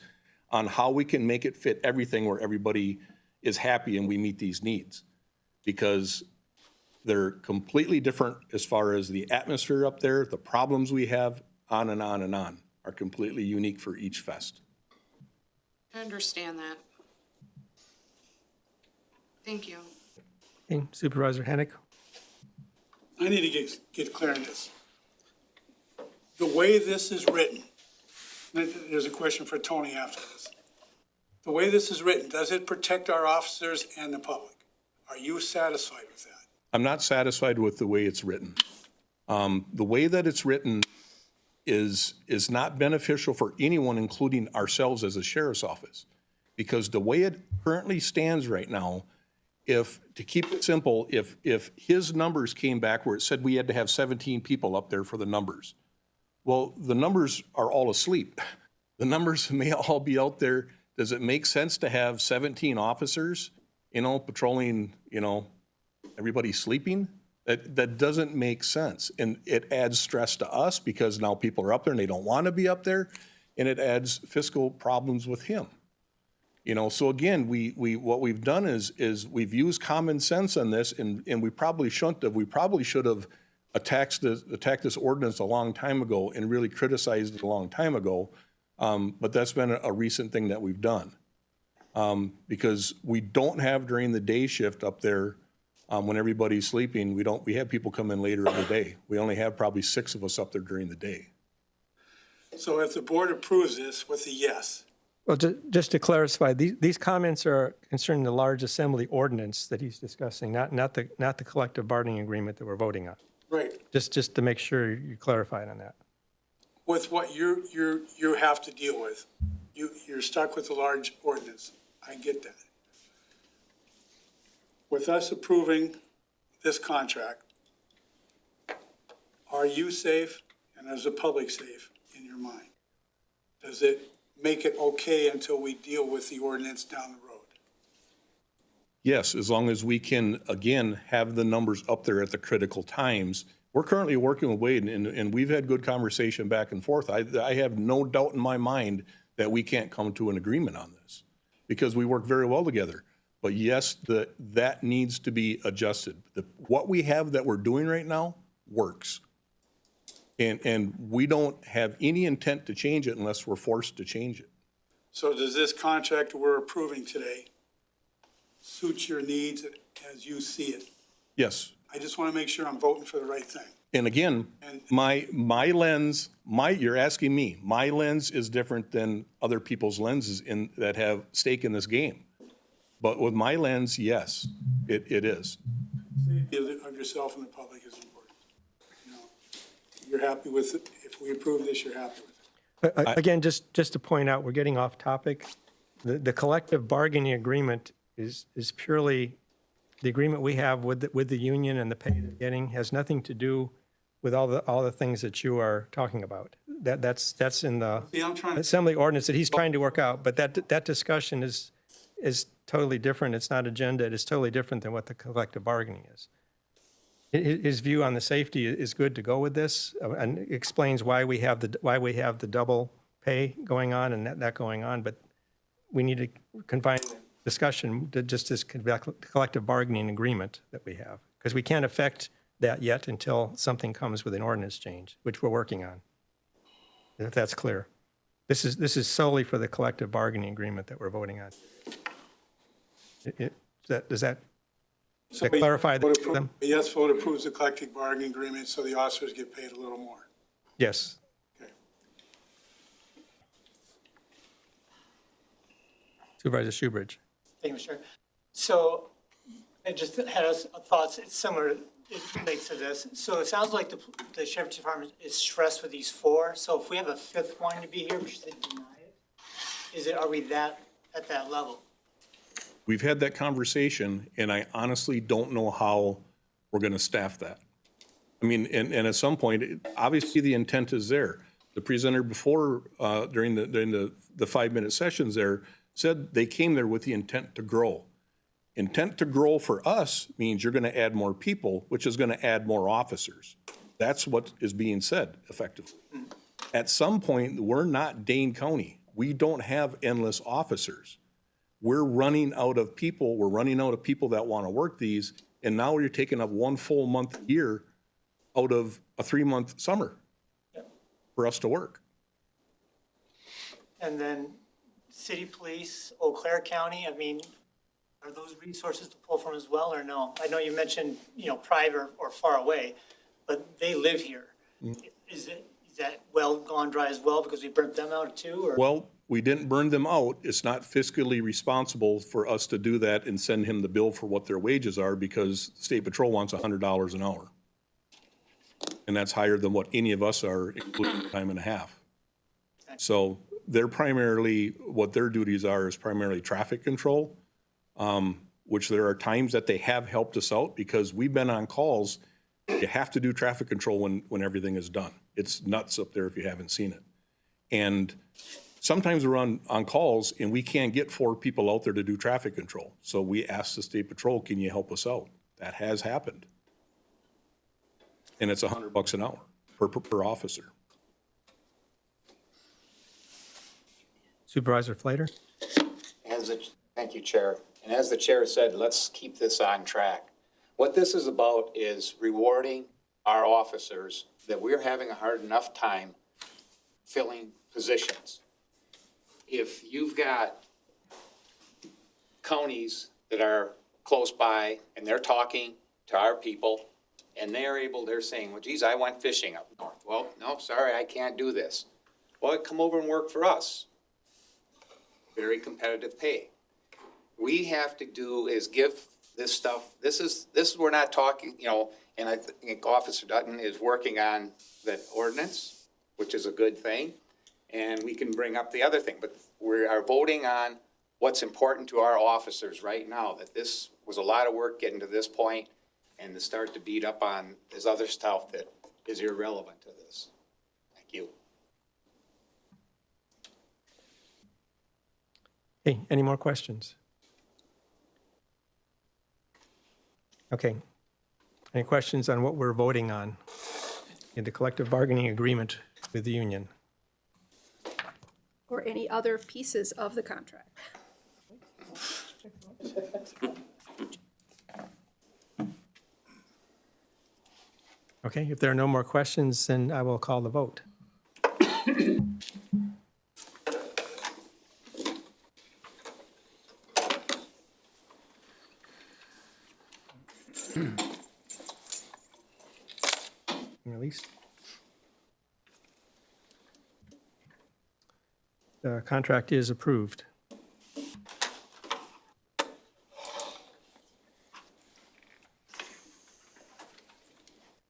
on how we can make it fit everything where everybody is happy and we meet these needs. Because they're completely different as far as the atmosphere up there, the problems we have, on and on and on, are completely unique for each fest. I understand that. Thank you. Okay, Supervisor Hennick? I need to get clear on this. The way this is written, there's a question for Tony after this. The way this is written, does it protect our officers and the public? Are you satisfied with that? I'm not satisfied with the way it's written. The way that it's written is not beneficial for anyone, including ourselves as a sheriff's office. Because the way it currently stands right now, to keep it simple, if his numbers came back where it said we had to have 17 people up there for the numbers, well, the numbers are all asleep. The numbers may all be out there. Does it make sense to have 17 officers, patrolling, everybody sleeping? That doesn't make sense. And it adds stress to us because now people are up there and they don't want to be up there. And it adds fiscal problems with him. So again, what we've done is we've used common sense on this, and we probably shouldn't have. We probably should have attacked this ordinance a long time ago and really criticized it a long time ago. But that's been a recent thing that we've done. Because we don't have during the day shift up there, when everybody's sleeping, we have people come in later in the day. We only have probably 6 of us up there during the day. So if the board approves this with a yes. Well, just to clarify, these comments are concerning the large assembly ordinance that he's discussing, not the collective bargaining agreement that we're voting on. Right. Just to make sure you clarified on that. With what you have to deal with, you're stuck with the large ordinance. I get that. With us approving this contract, are you safe and is the public safe in your mind? Does it make it okay until we deal with the ordinance down the road? Yes, as long as we can, again, have the numbers up there at the critical times. We're currently working with Wade, and we've had good conversation back and forth. I have no doubt in my mind that we can't come to an agreement on this because we work very well together. But yes, that needs to be adjusted. What we have that we're doing right now works. And we don't have any intent to change it unless we're forced to change it. So does this contract we're approving today suit your needs as you see it? Yes. I just want to make sure I'm voting for the right thing. And again, my lens, you're asking me, my lens is different than other people's lenses that have stake in this game. But with my lens, yes, it is. Safety of yourself and the public is important. You're happy with it. If we approve this, you're happy with it. Again, just to point out, we're getting off topic. The collective bargaining agreement is purely the agreement we have with the union, and the pay they're getting has nothing to do with all the things that you are talking about. That's in the See, I'm trying, assembly ordinance that he's trying to work out, but that discussion is totally different. It's not agenda. It is totally different than what the collective bargaining is. His view on the safety is good to go with this, and explains why we have the double pay going on and that going on, but we need to confine the discussion to just this collective bargaining agreement that we have, because we can't affect that yet until something comes with an ordinance change, which we're working on, if that's clear. This is solely for the collective bargaining agreement that we're voting on. Does that clarify them? a yes vote approves the collective bargaining agreement, so the officers get paid a little more. Yes. Okay. Supervisor Shoebridge. Thank you, Mr. Chair. So I just had thoughts, it's similar, it relates to this. So it sounds like the sheriff's department is stressed with these four. So if we have a fifth one to be here, we should deny it. Are we at that level? We've had that conversation, and I honestly don't know how we're going to staff that. I mean, and at some point, obviously the intent is there. The presenter before, during the 5-minute sessions there, said they came there with the intent to grow. Intent to grow for us means you're going to add more people, which is going to add more officers. That's what is being said effectively. At some point, we're not Dane County. We don't have endless officers. We're running out of people. We're running out of people that want to work these. And now you're taking up 1 full month a year out of a 3-month summer for us to work. And then city police, Eau Claire County, I mean, are those resources to pull from as well or no? I know you mentioned, private or far away, but they live here. Is that well gone dry as well because we burnt them out too? Or? Well, we didn't burn them out. It's not fiscally responsible for us to do that and send him the bill for what their wages are because State Patrol wants $100 an hour. And that's higher than what any of us are, including time and a half. So they're primarily, what their duties are is primarily traffic control, which there are times that they have helped us out because we've been on calls. You have to do traffic control when everything is done. It's nuts up there if you haven't seen it. And sometimes we're on calls and we can't get 4 people out there to do traffic control. So we ask the State Patrol, can you help us out? That has happened. And it's $100 an hour per officer. Supervisor Flater? Thank you, Chair. And as the Chair said, let's keep this on track. What this is about is rewarding our officers that we're having a hard enough time filling positions. If you've got counties that are close by and they're talking to our people and they're saying, well, geez, I went fishing up north. Well, no, sorry, I can't do this. Well, come over and work for us. Very competitive pay. We have to do is give this stuff, this is we're not talking, and I think Officer Dutton is working on the ordinance, which is a good thing. And we can bring up the other thing, but we are voting on what's important to our officers right now, that this was a lot of work getting to this point and to start to beat up on this other stuff that is irrelevant to this. Thank you. Hey, any more questions? Okay. Any questions on what we're voting on in the collective bargaining agreement with the union? Or any other pieces of the contract. Okay, if there are no more questions, then I will call the vote. Release. The contract is approved.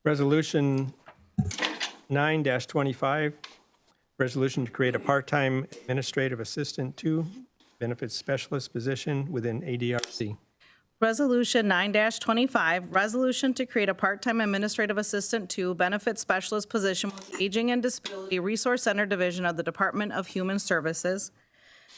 Resolution 9-25, resolution to create a part-time administrative assistant 2 benefits specialist position within ADRC. Resolution 9-25, resolution to create a part-time administrative assistant to benefit specialist position with the Aging and Disability Resource Center Division of the Department of Human Services.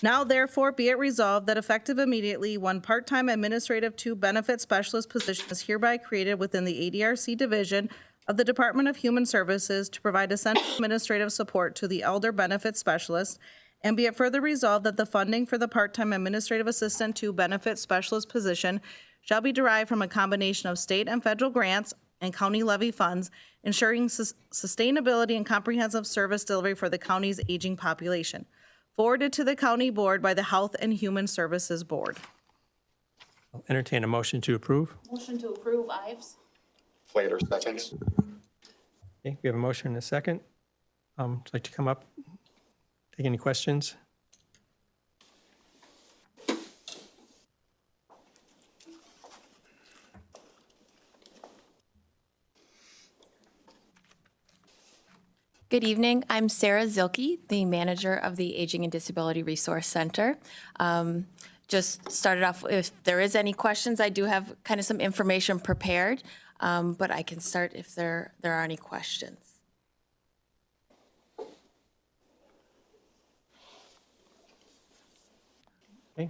Now therefore be it resolved that effective immediately, one part-time administrative to benefit specialist position is hereby created within the ADRC division of the Department of Human Services to provide essential administrative support to the elder benefit specialist. And be it further resolved that the funding for the part-time administrative assistant to benefit specialist position shall be derived from a combination of state and federal grants and county levy funds, ensuring sustainability and comprehensive service delivery for the county's aging population. Forwarded to the county board by the Health and Human Services Board. I'll entertain a motion to approve. Motion to approve, Ives. Later, seconds. Okay, we have a motion and a second. Would you like to come up, take any questions? Good evening. I'm Sarah Zilke, the manager of the Aging and Disability Resource Center. Just started off, if there is any questions, I do have kind of some information prepared, but I can start if there are any questions. Okay.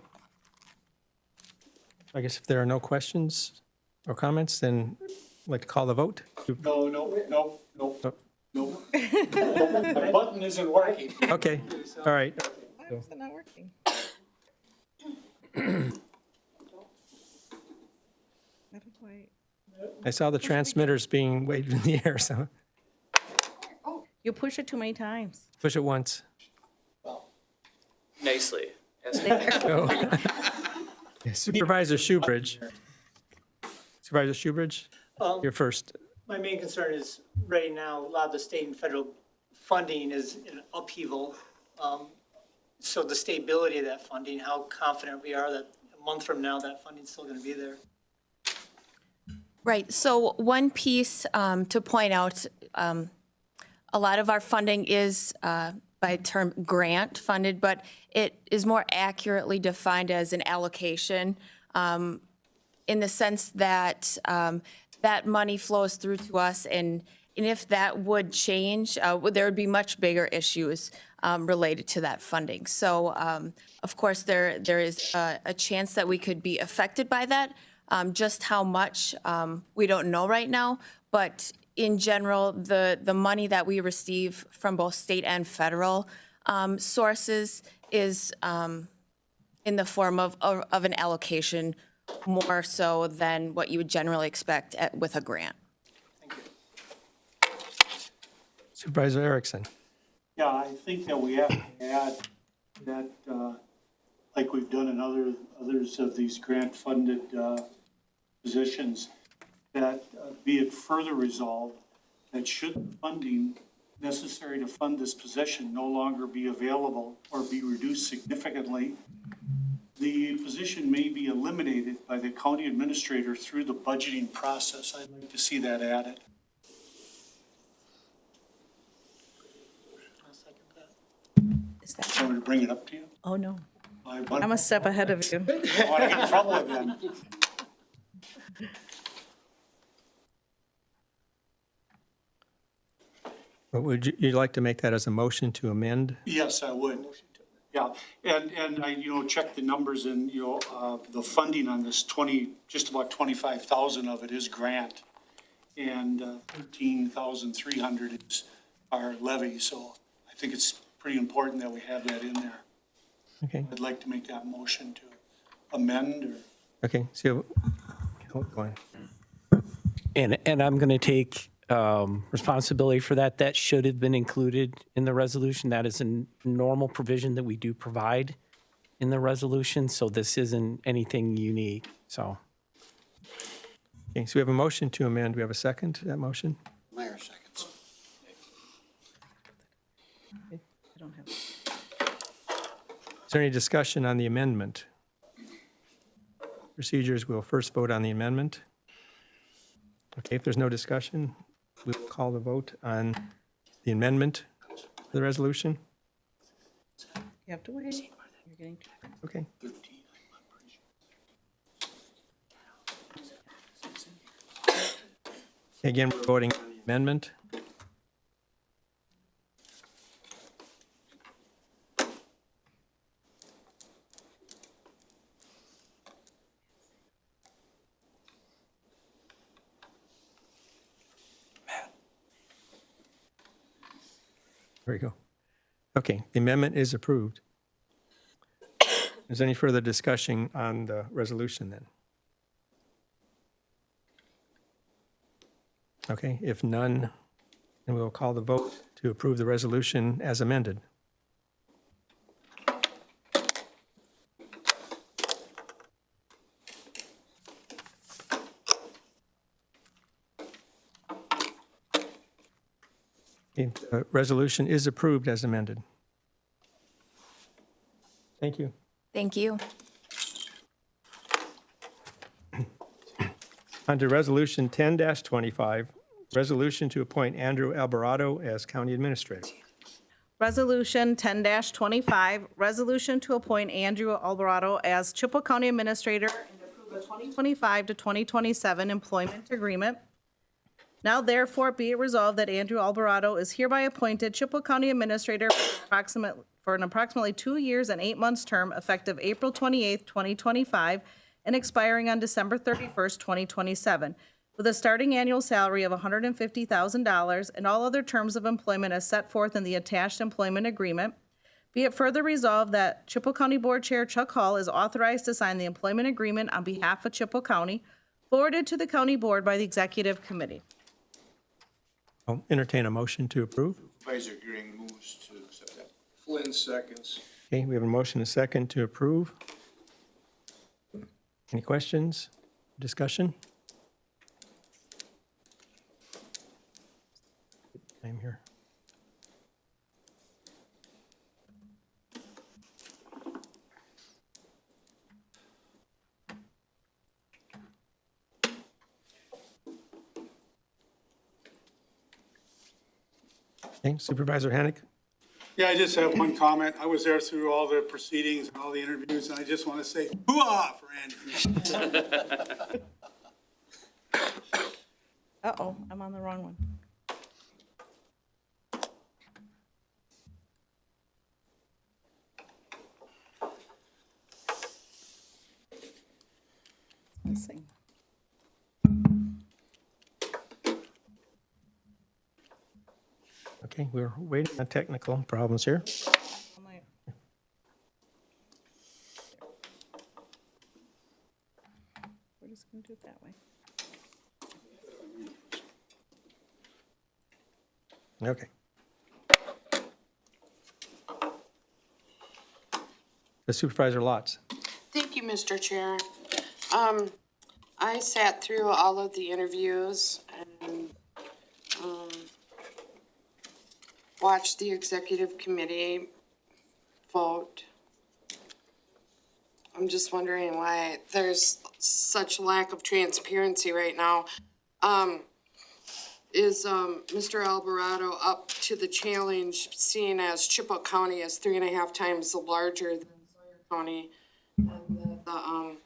I guess if there are no questions or comments, then I'd like to call the vote. No. My button isn't working. Okay, all right. Why is it not working? I saw the transmitters being waved in the air, so You push it too many times. push it once. Nicely. Go. Supervisor Shoebridge. Supervisor Shoebridge, you're first. My main concern is right now, a lot of the state and federal funding is in upheaval. So the stability of that funding, how confident we are that a month from now, that funding's still going to be there. Right. So one piece to point out, a lot of our funding is by term grant funded, but it is more accurately defined as an allocation in the sense that that money flows through to us, and if that would change, there would be much bigger issues related to that funding. So, of course, there is a chance that we could be affected by that. Just how much, we don't know right now, but in general, the money that we receive from both state and federal sources is in the form of an allocation, more so than what you would generally expect with a grant. Supervisor Erickson. Yeah, I think that we have to add that, like we've done in others of these grant-funded positions, that be it further resolved that should the funding necessary to fund this position no longer be available or be reduced significantly, the position may be eliminated by the county administrator through the budgeting process. I'd like to see that added. Is that? Want me to bring it up to you? Oh, no. I'm I'm a step ahead of you. I don't want to get in trouble again. But would you like to make that as a motion to amend? Yes, I would. Yeah, and I, checked the numbers and, the funding on this just about 25,000 of it is grant. And 13,300 is our levy, so I think it's pretty important that we have that in there. Okay. I'd like to make that motion to amend or. Okay, so, go ahead. And I'm going to take responsibility for that. That should have been included in the resolution. That is a normal provision that we do provide in the resolution, so this isn't anything unique, so. Okay, so we have a motion to amend. We have a second to that motion? Meyer seconds. I don't have. Is there any discussion on the amendment? Procedures, we'll first vote on the amendment. Okay, if there's no discussion, we'll call the vote on the amendment to the resolution. You have to wait. You're getting. Okay. Again, we're voting on the amendment. There we go. Okay, the amendment is approved. Is there any further discussion on the resolution then? Okay, if none, then we will call the vote to approve the resolution as amended. Okay, the resolution is approved as amended. Thank you. Thank you. On to Resolution 10-25, resolution to appoint Andrew Alvarado as County Administrator. Resolution 10-25, resolution to appoint Andrew Alvarado as Chippewa County Administrator and approve a 2025 to 2027 employment agreement. Now therefore be it resolved that Andrew Alvarado is hereby appointed Chippewa County Administrator for an approximately 2 years and 8 months term effective April 28th, 2025, and expiring on December 31st, 2027, with a starting annual salary of $150,000 and all other terms of employment as set forth in the attached employment agreement. Be it further resolved that Chippewa County Board Chair Chuck Hall is authorized to sign the employment agreement on behalf of Chippewa County, forwarded to the County Board by the Executive Committee. I'll entertain a motion to approve. Supervisor Gearing moves to accept that. Flynn seconds. Okay, we have a motion and a second to approve. Any questions, discussion? I'm here. Okay, Supervisor Hennick? Yeah, I just have one comment. I was there through all the proceedings and all the interviews, and I just want to say, hoo-ah for Andrew. Uh-oh, I'm on the wrong one. Missing. Okay, we're waiting on technical problems here. We're just going to do it that way. Okay. The Supervisor Lotz. Thank you, Mr. Chair. I sat through all of the interviews and watched the executive committee vote. I'm just wondering why there's such lack of transparency right now. Is Mr. Alvarado up to the challenge, seeing as Chippewa County is 3.5 times larger than Sawyer County? And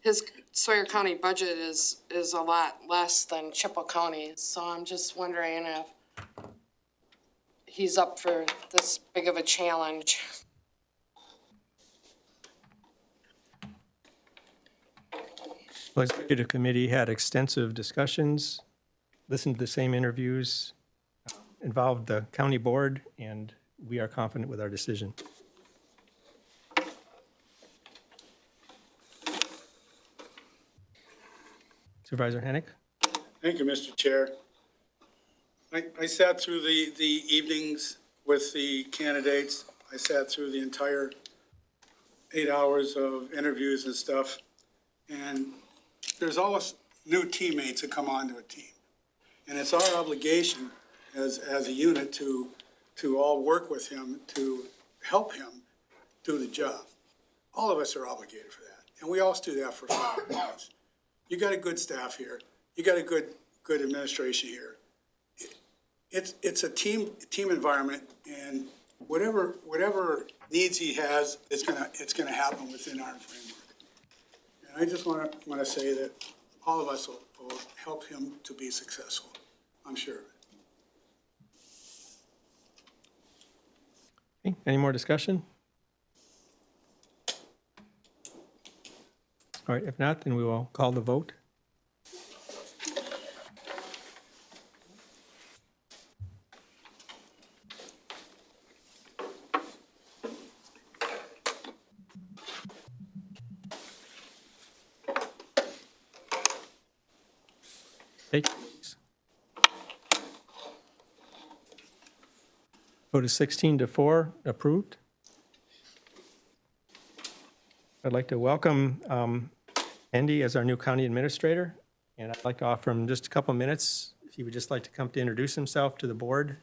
his Sawyer County budget is a lot less than Chippewa County, so I'm just wondering if he's up for this big of a challenge. Well, the Executive Committee had extensive discussions, listened to the same interviews, involved the county board, and we are confident with our decision. Supervisor Hennick? Thank you, Mr. Chair. I sat through the evenings with the candidates. I sat through the entire 8 hours of interviews and stuff. And there's always new teammates that come onto a team. And it's our obligation as a unit to all work with him to help him do the job. All of us are obligated for that. And we all do that for 5 months. You got a good staff here. You got a good administration here. It's a team environment, and whatever needs he has, it's gonna happen within our framework. And I just want to say that all of us will vote, help him to be successful. I'm sure of it. Okay, any more discussion? All right, if not, then we will call the vote. Take, please. Vote is 16-4, approved. I'd like to welcome Andy as our new county administrator, and I'd like to offer him just a couple of minutes, if he would just like to come to introduce himself to the board.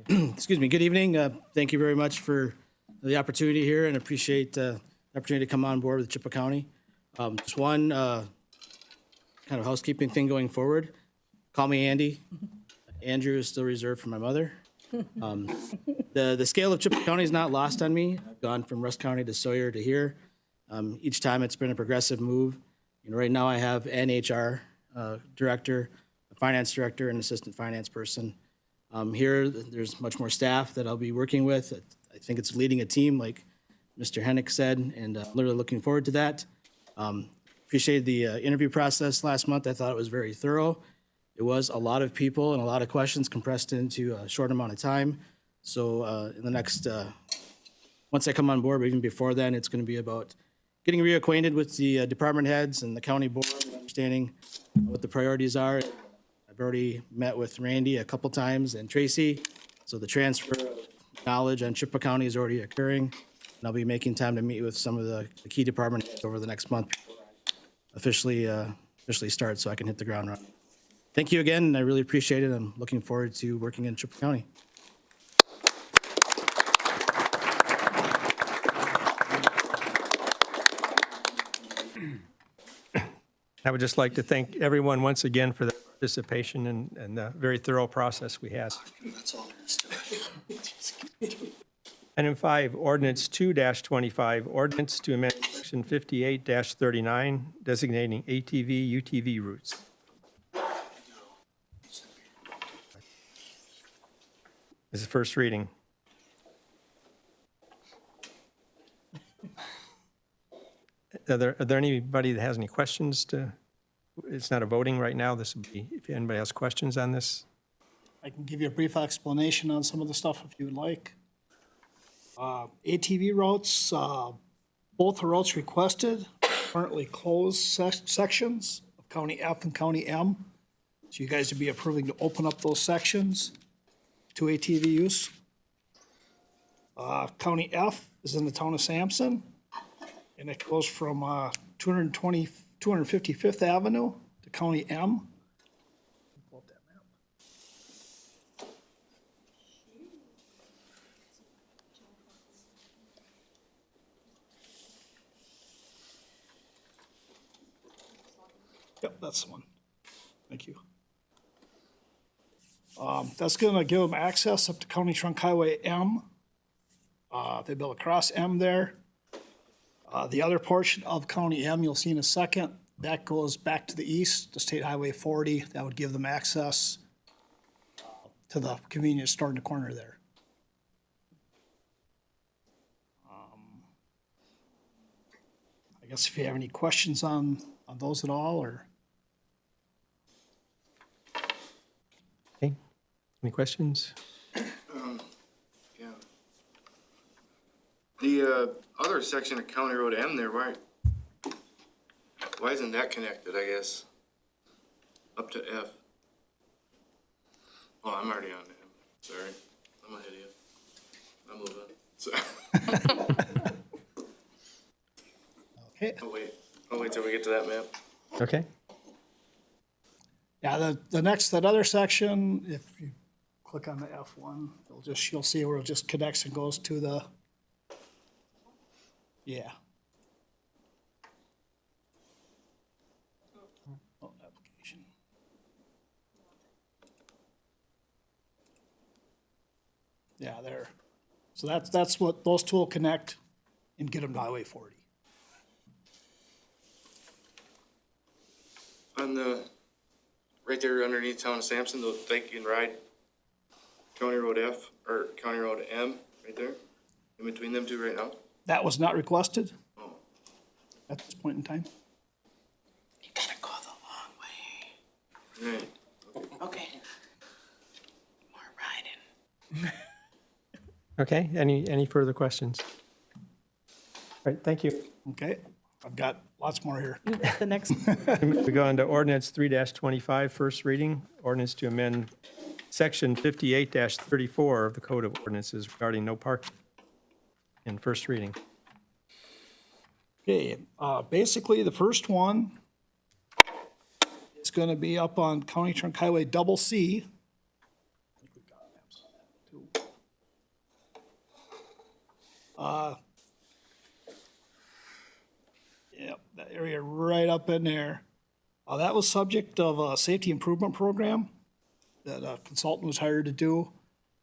Excuse me. Good evening. Thank you very much for the opportunity here, and appreciate the opportunity to come on board with Chippewa County. Just one kind of housekeeping thing going forward. Call me Andy. Andrew is still reserved for my mother. The scale of Chippewa County is not lost on me. I've gone from Rusk County to Sawyer to here. Each time it's been a progressive move. Right now I have an HR director, a finance director, and assistant finance person. Here, there's much more staff that I'll be working with. I think it's leading a team, like Mr. Hennick said, and I'm really looking forward to that. Appreciated the interview process last month. I thought it was very thorough. It was a lot of people and a lot of questions compressed into a short amount of time. So in the next, once I come on board, but even before then, it's going to be about getting reacquainted with the department heads and the county board, and understanding what the priorities are. I've already met with Randy a couple times and Tracy, so the transfer of knowledge on Chippewa County is already occurring. And I'll be making time to meet with some of the key department heads over the next month before I officially start, so I can hit the ground running. Thank you again, and I really appreciate it. I'm looking forward to working in Chippewa County. I would just like to thank everyone once again for their participation and the very thorough process we had. That's all there is to it. Item 5, Ordinance 2-25, Ordinance to amend Section 58-39, designating ATV, UTV routes. This is first reading. Are there anybody that has any questions to, it's not a voting right now, this would be, if anybody has questions on this. I can give you a brief explanation on some of the stuff if you would like. ATV routes, both the routes requested currently closed sections of County F and County M. So you guys would be approving to open up those sections to ATV use. County F is in the town of Sampson, and it goes from 255th Avenue to County M. Pull up that map. Yep, that's the one. Thank you. That's going to give them access up to County Trunk Highway M. They built a cross M there. The other portion of County M, you'll see in a second, that goes back to the east to State Highway 40. That would give them access to the convenience store in the corner there. I guess if you have any questions on those at all, or. Okay, any questions? Yeah. The other section of County Road M there, why isn't that connected, I guess, up to F? Oh, I'm already on M. Sorry, I'm ahead of you. I'm moving. Sorry. Okay. I'll wait till we get to that map. Okay. Yeah, that other section, if you click on the F1, you'll see where it just connects and goes to the, yeah. Oh, application. Yeah, there. So that's what, those two will connect and get them to Highway 40. On the, right there underneath Town of Sampson, the, like you can ride County Road F or County Road M, right there, in between them two right now. That was not requested at this point in time. You gotta go the long way. Right. Okay. More riding. Okay, any further questions? All right, thank you. Okay, I've got lots more here. The next, We go into ordinance 3-25, first reading, ordinance to amend section 58-34 of the Code of Ordinances regarding no parking in first reading. Okay, basically, the first one is gonna be up on County Trunk Highway Double C. Yep, that area right up in there. That was subject of a safety improvement program that a consultant was hired to do.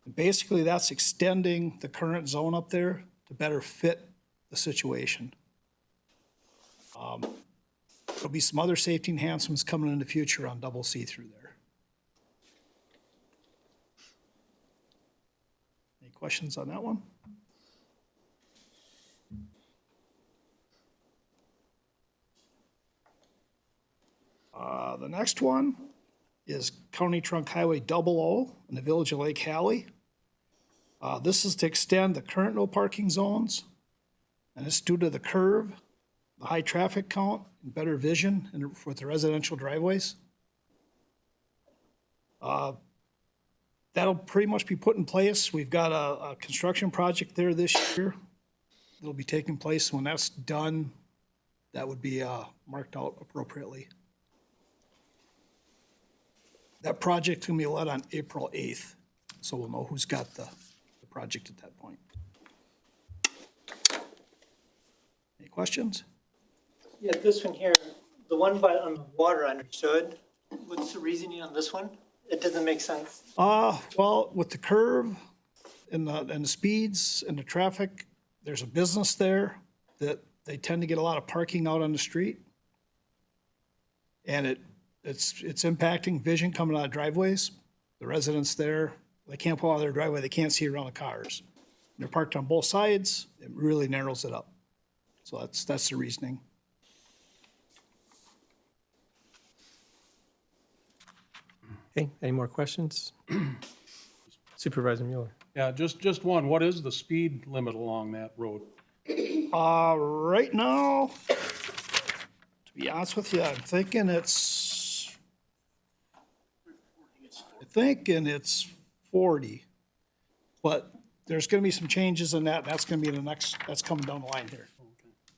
And basically, that's extending the current zone up there to better fit the situation. There'll be some other safety enhancements coming in the future on Double C through there. Any questions on that one? The next one is County Trunk Highway 00 in the village of Lake Hallie. This is to extend the current no parking zones, and it's due to the curve, the high traffic count, and better vision with the residential driveways. That'll pretty much be put in place. We've got a construction project there this year. It'll be taking place. When that's done, that would be marked out appropriately. That project's gonna be led on April 8th, so we'll know who's got the project at that point. Any questions? Yeah, this one here, the one on the water, I understood. What's the reasoning on this one? It doesn't make sense. Well, with the curve and the speeds and the traffic, there's a business there that they tend to get a lot of parking out on the street. And it's impacting vision coming out of driveways. The residents there, they can't pull out of their driveway, they can't see around the cars. They're parked on both sides, it really narrows it up. So that's the reasoning. Okay, any more questions? Supervisor Mueller. Yeah, just one. What is the speed limit along that road? Right now, to be honest with you, I'm thinking it's 40. But there's gonna be some changes in that. That's gonna be that's coming down the line here.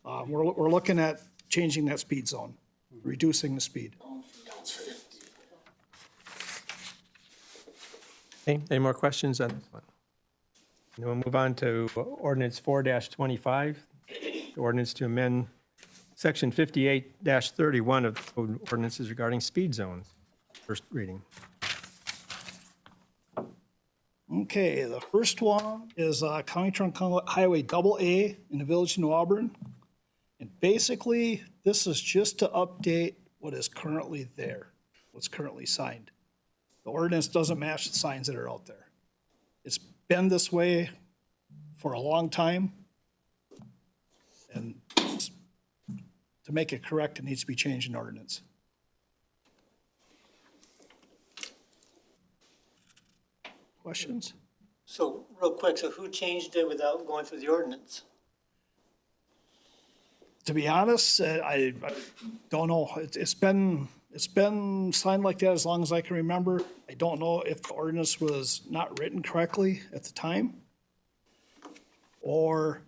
We're looking at changing that speed zone, reducing the speed. Okay, any more questions on this one? And we'll move on to ordinance 4-25, the ordinance to amend section 58-31 of the Code of Ordinances regarding speed zones. First reading. Okay, the first one is County Trunk Highway AA in the village of New Auburn. And basically, this is just to update what is currently there, what's currently signed. The ordinance doesn't match the signs that are out there. It's been this way for a long time. And to make it correct, it needs to be changed in ordinance. Questions? So real quick, so who changed it without going through the ordinance? To be honest, I don't know. It's been signed like that as long as I can remember. I don't know if the ordinance was not written correctly at the time, or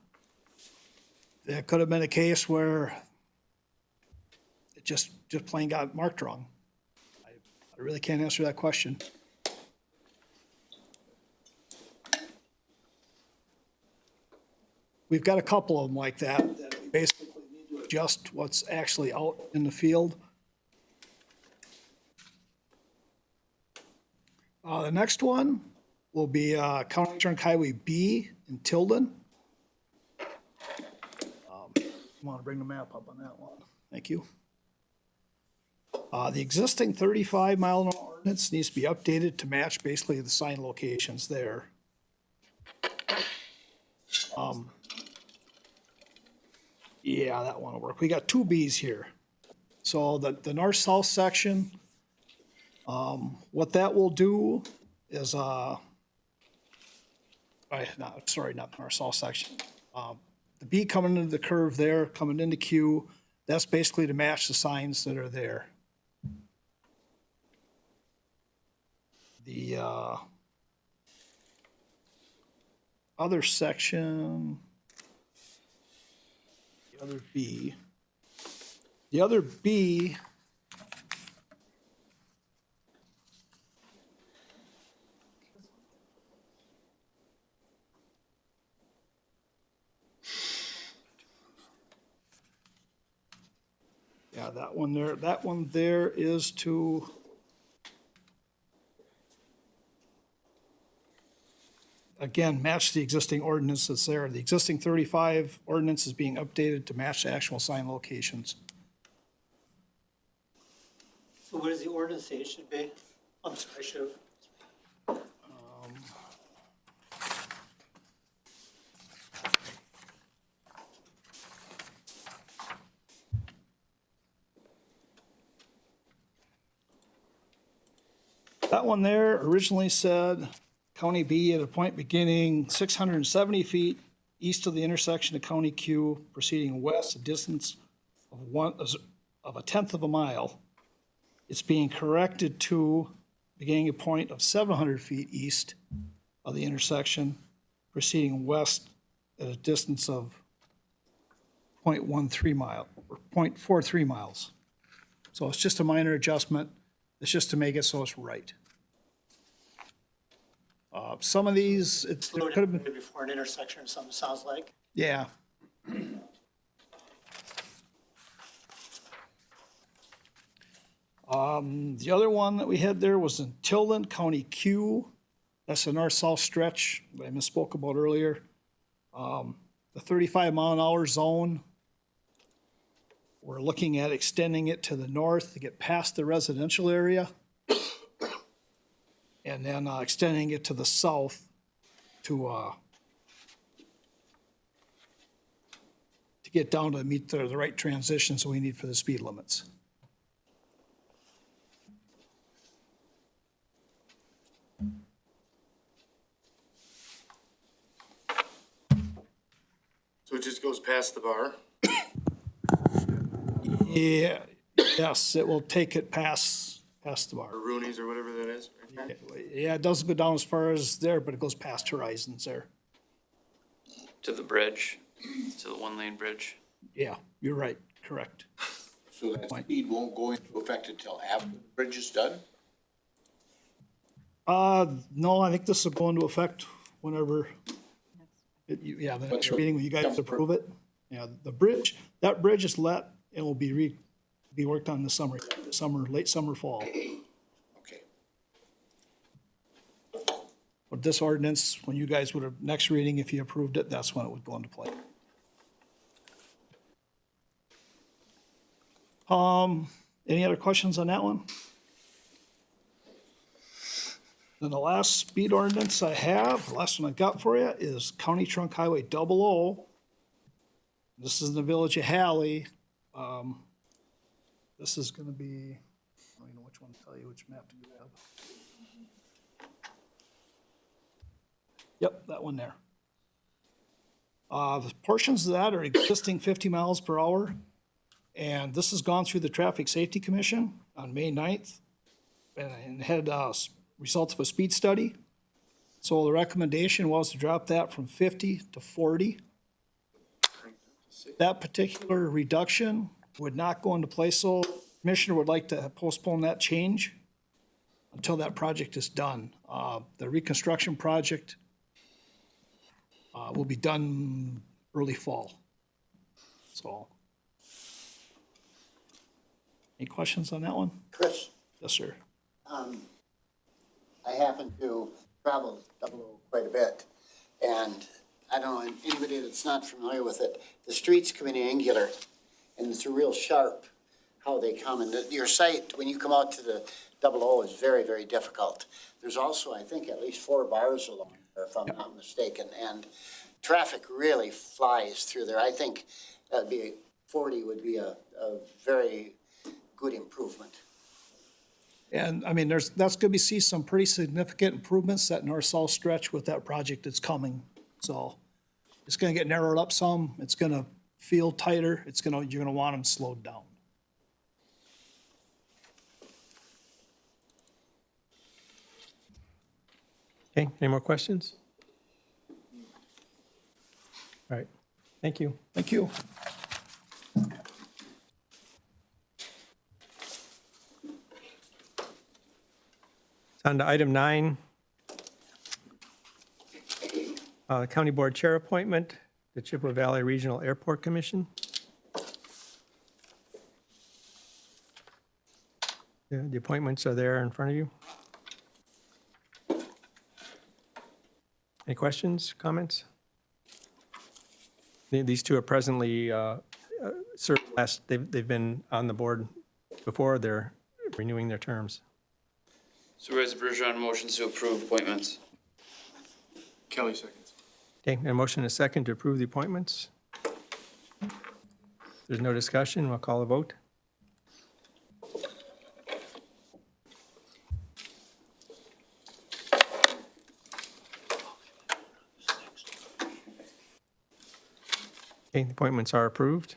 there could have been a case where it just plain got marked wrong. I really can't answer that question. We've got a couple of them like that we basically need to adjust what's actually out in the field. The next one, will be County Trunk Highway B in Tilden. I want to bring the map up on that one. Thank you. The existing 35-mile-an-hour ordinance needs to be updated to match basically the sign locations there. Yeah, that one will work. We got two Bs here. So the north-south section, what that will do is, not the north-south section. The B coming into the curve there, coming into Q, that's basically to match the signs that are there. The other section, the other B, yeah, that one there is to, again, match the existing ordinance that's there. The existing 35 ordinance is being updated to match the actual sign locations. So what does the ordinance say it should be? I'm sorry, I should have. That one there originally said County B at a point beginning 670 feet east of the intersection of County Q, proceeding west a distance of a tenth of a mile. It's being corrected to beginning a point of 700 feet east of the intersection, proceeding west at a distance of 0.13 mile, or 0.43 miles. So it's just a minor adjustment. It's just to make it so it's right. Some of these, there could have been, Before an intersection or something, sounds like. yeah. The other one that we had there was in Tilden, County Q. That's the north-south stretch that I misspoke about earlier. The 35-mile-an-hour zone, we're looking at extending it to the north to get past the residential area. And then extending it to the south to get down to meet the right transitions we need for the speed limits. So it just goes past the bar? Yeah, yes, it will take it past the bar. Or Rooney's or whatever that is? Right? Yeah, it doesn't go down as far as there, but it goes past Horizons there. To the bridge, to the one-lane bridge. Yeah, you're right, correct. So that speed won't go into effect until after the bridge is done? No, I think this will go into effect whenever, the next meeting when you guys approve it. Yeah, that bridge is let, and will be worked on this summer, late summer, fall. Okay. But this ordinance, when you guys would have, next reading, if you approved it, that's when it would go into play. Any other questions on that one? Then the last speed ordinance I have, the last one I got for you is County Trunk Highway 00. This is in the village of Halley. This is gonna be, I don't even know which one to tell you, which map to grab. Yep, that one there. The portions of that are existing 50 miles per hour. And this has gone through the Traffic Safety Commission on May 9th and had results of a speed study. So the recommendation was to drop that from 50 to 40. That particular reduction would not go into place, so the Commissioner would like to postpone that change until that project is done. The reconstruction project will be done early fall. So, any questions on that one? Chris? Yes, sir. I happen to travel Double O quite a bit. And I don't know, anybody that's not familiar with it, the streets come in angular, and it's a real sharp how they come. And your sight, when you come out to the Double O, is very, very difficult. There's also, I think, at least 4 bars along there, if I'm not mistaken, and traffic really flies through there. I think that'd be, 40 would be a very good improvement. And I mean, that's going to see some pretty significant improvements, that north-south stretch with that project that's coming. So it's going to get narrowed up some. It's going to feel tighter. You're going to want them slowed down. Okay, any more questions? All right, thank you. Thank you. On to item 9. County Board Chair appointment, the Chippewa Valley Regional Airport Commission. The appointments are there in front of you. Any questions, comments? These two are presently served last, they've been on the board before, they're renewing their terms. Supervisor Bergeron motions to approve appointments. Kelly seconds. Okay, and a motion and a second to approve the appointments. There's no discussion, we'll call a vote. Okay, the appointments are approved.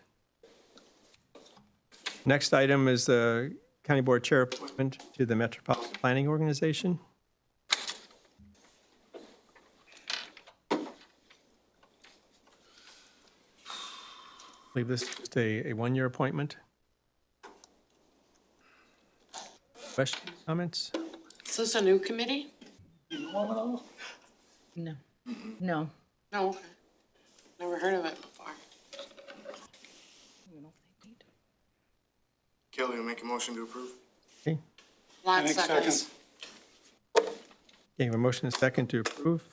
Next item is the County Board Chair appointment to the Metropolitan Planning Organization. I believe this is just a one-year appointment. Questions, comments? Is this a new committee? No. No. No, okay. Never heard of it before. Kelly will make a motion to approve. Okay, Lot seconds. okay, we have a motion and a second to approve.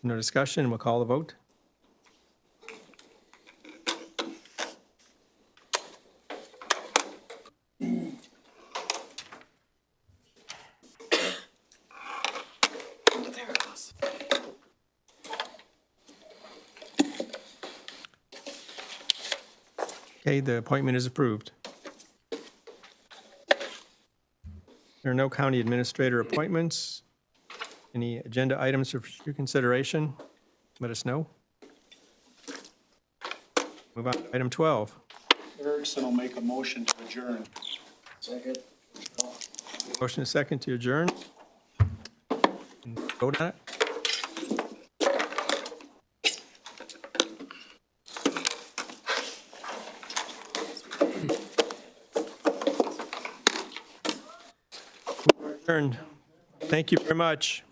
No discussion, we'll call the vote. There it goes. Okay, the appointment is approved. There are no county administrator appointments. Any agenda items for future consideration? Let us know. Move on to item 12. Erickson will make a motion to adjourn. Second. Motion is second to adjourn. Vote on it. Adjourned. Thank you very much.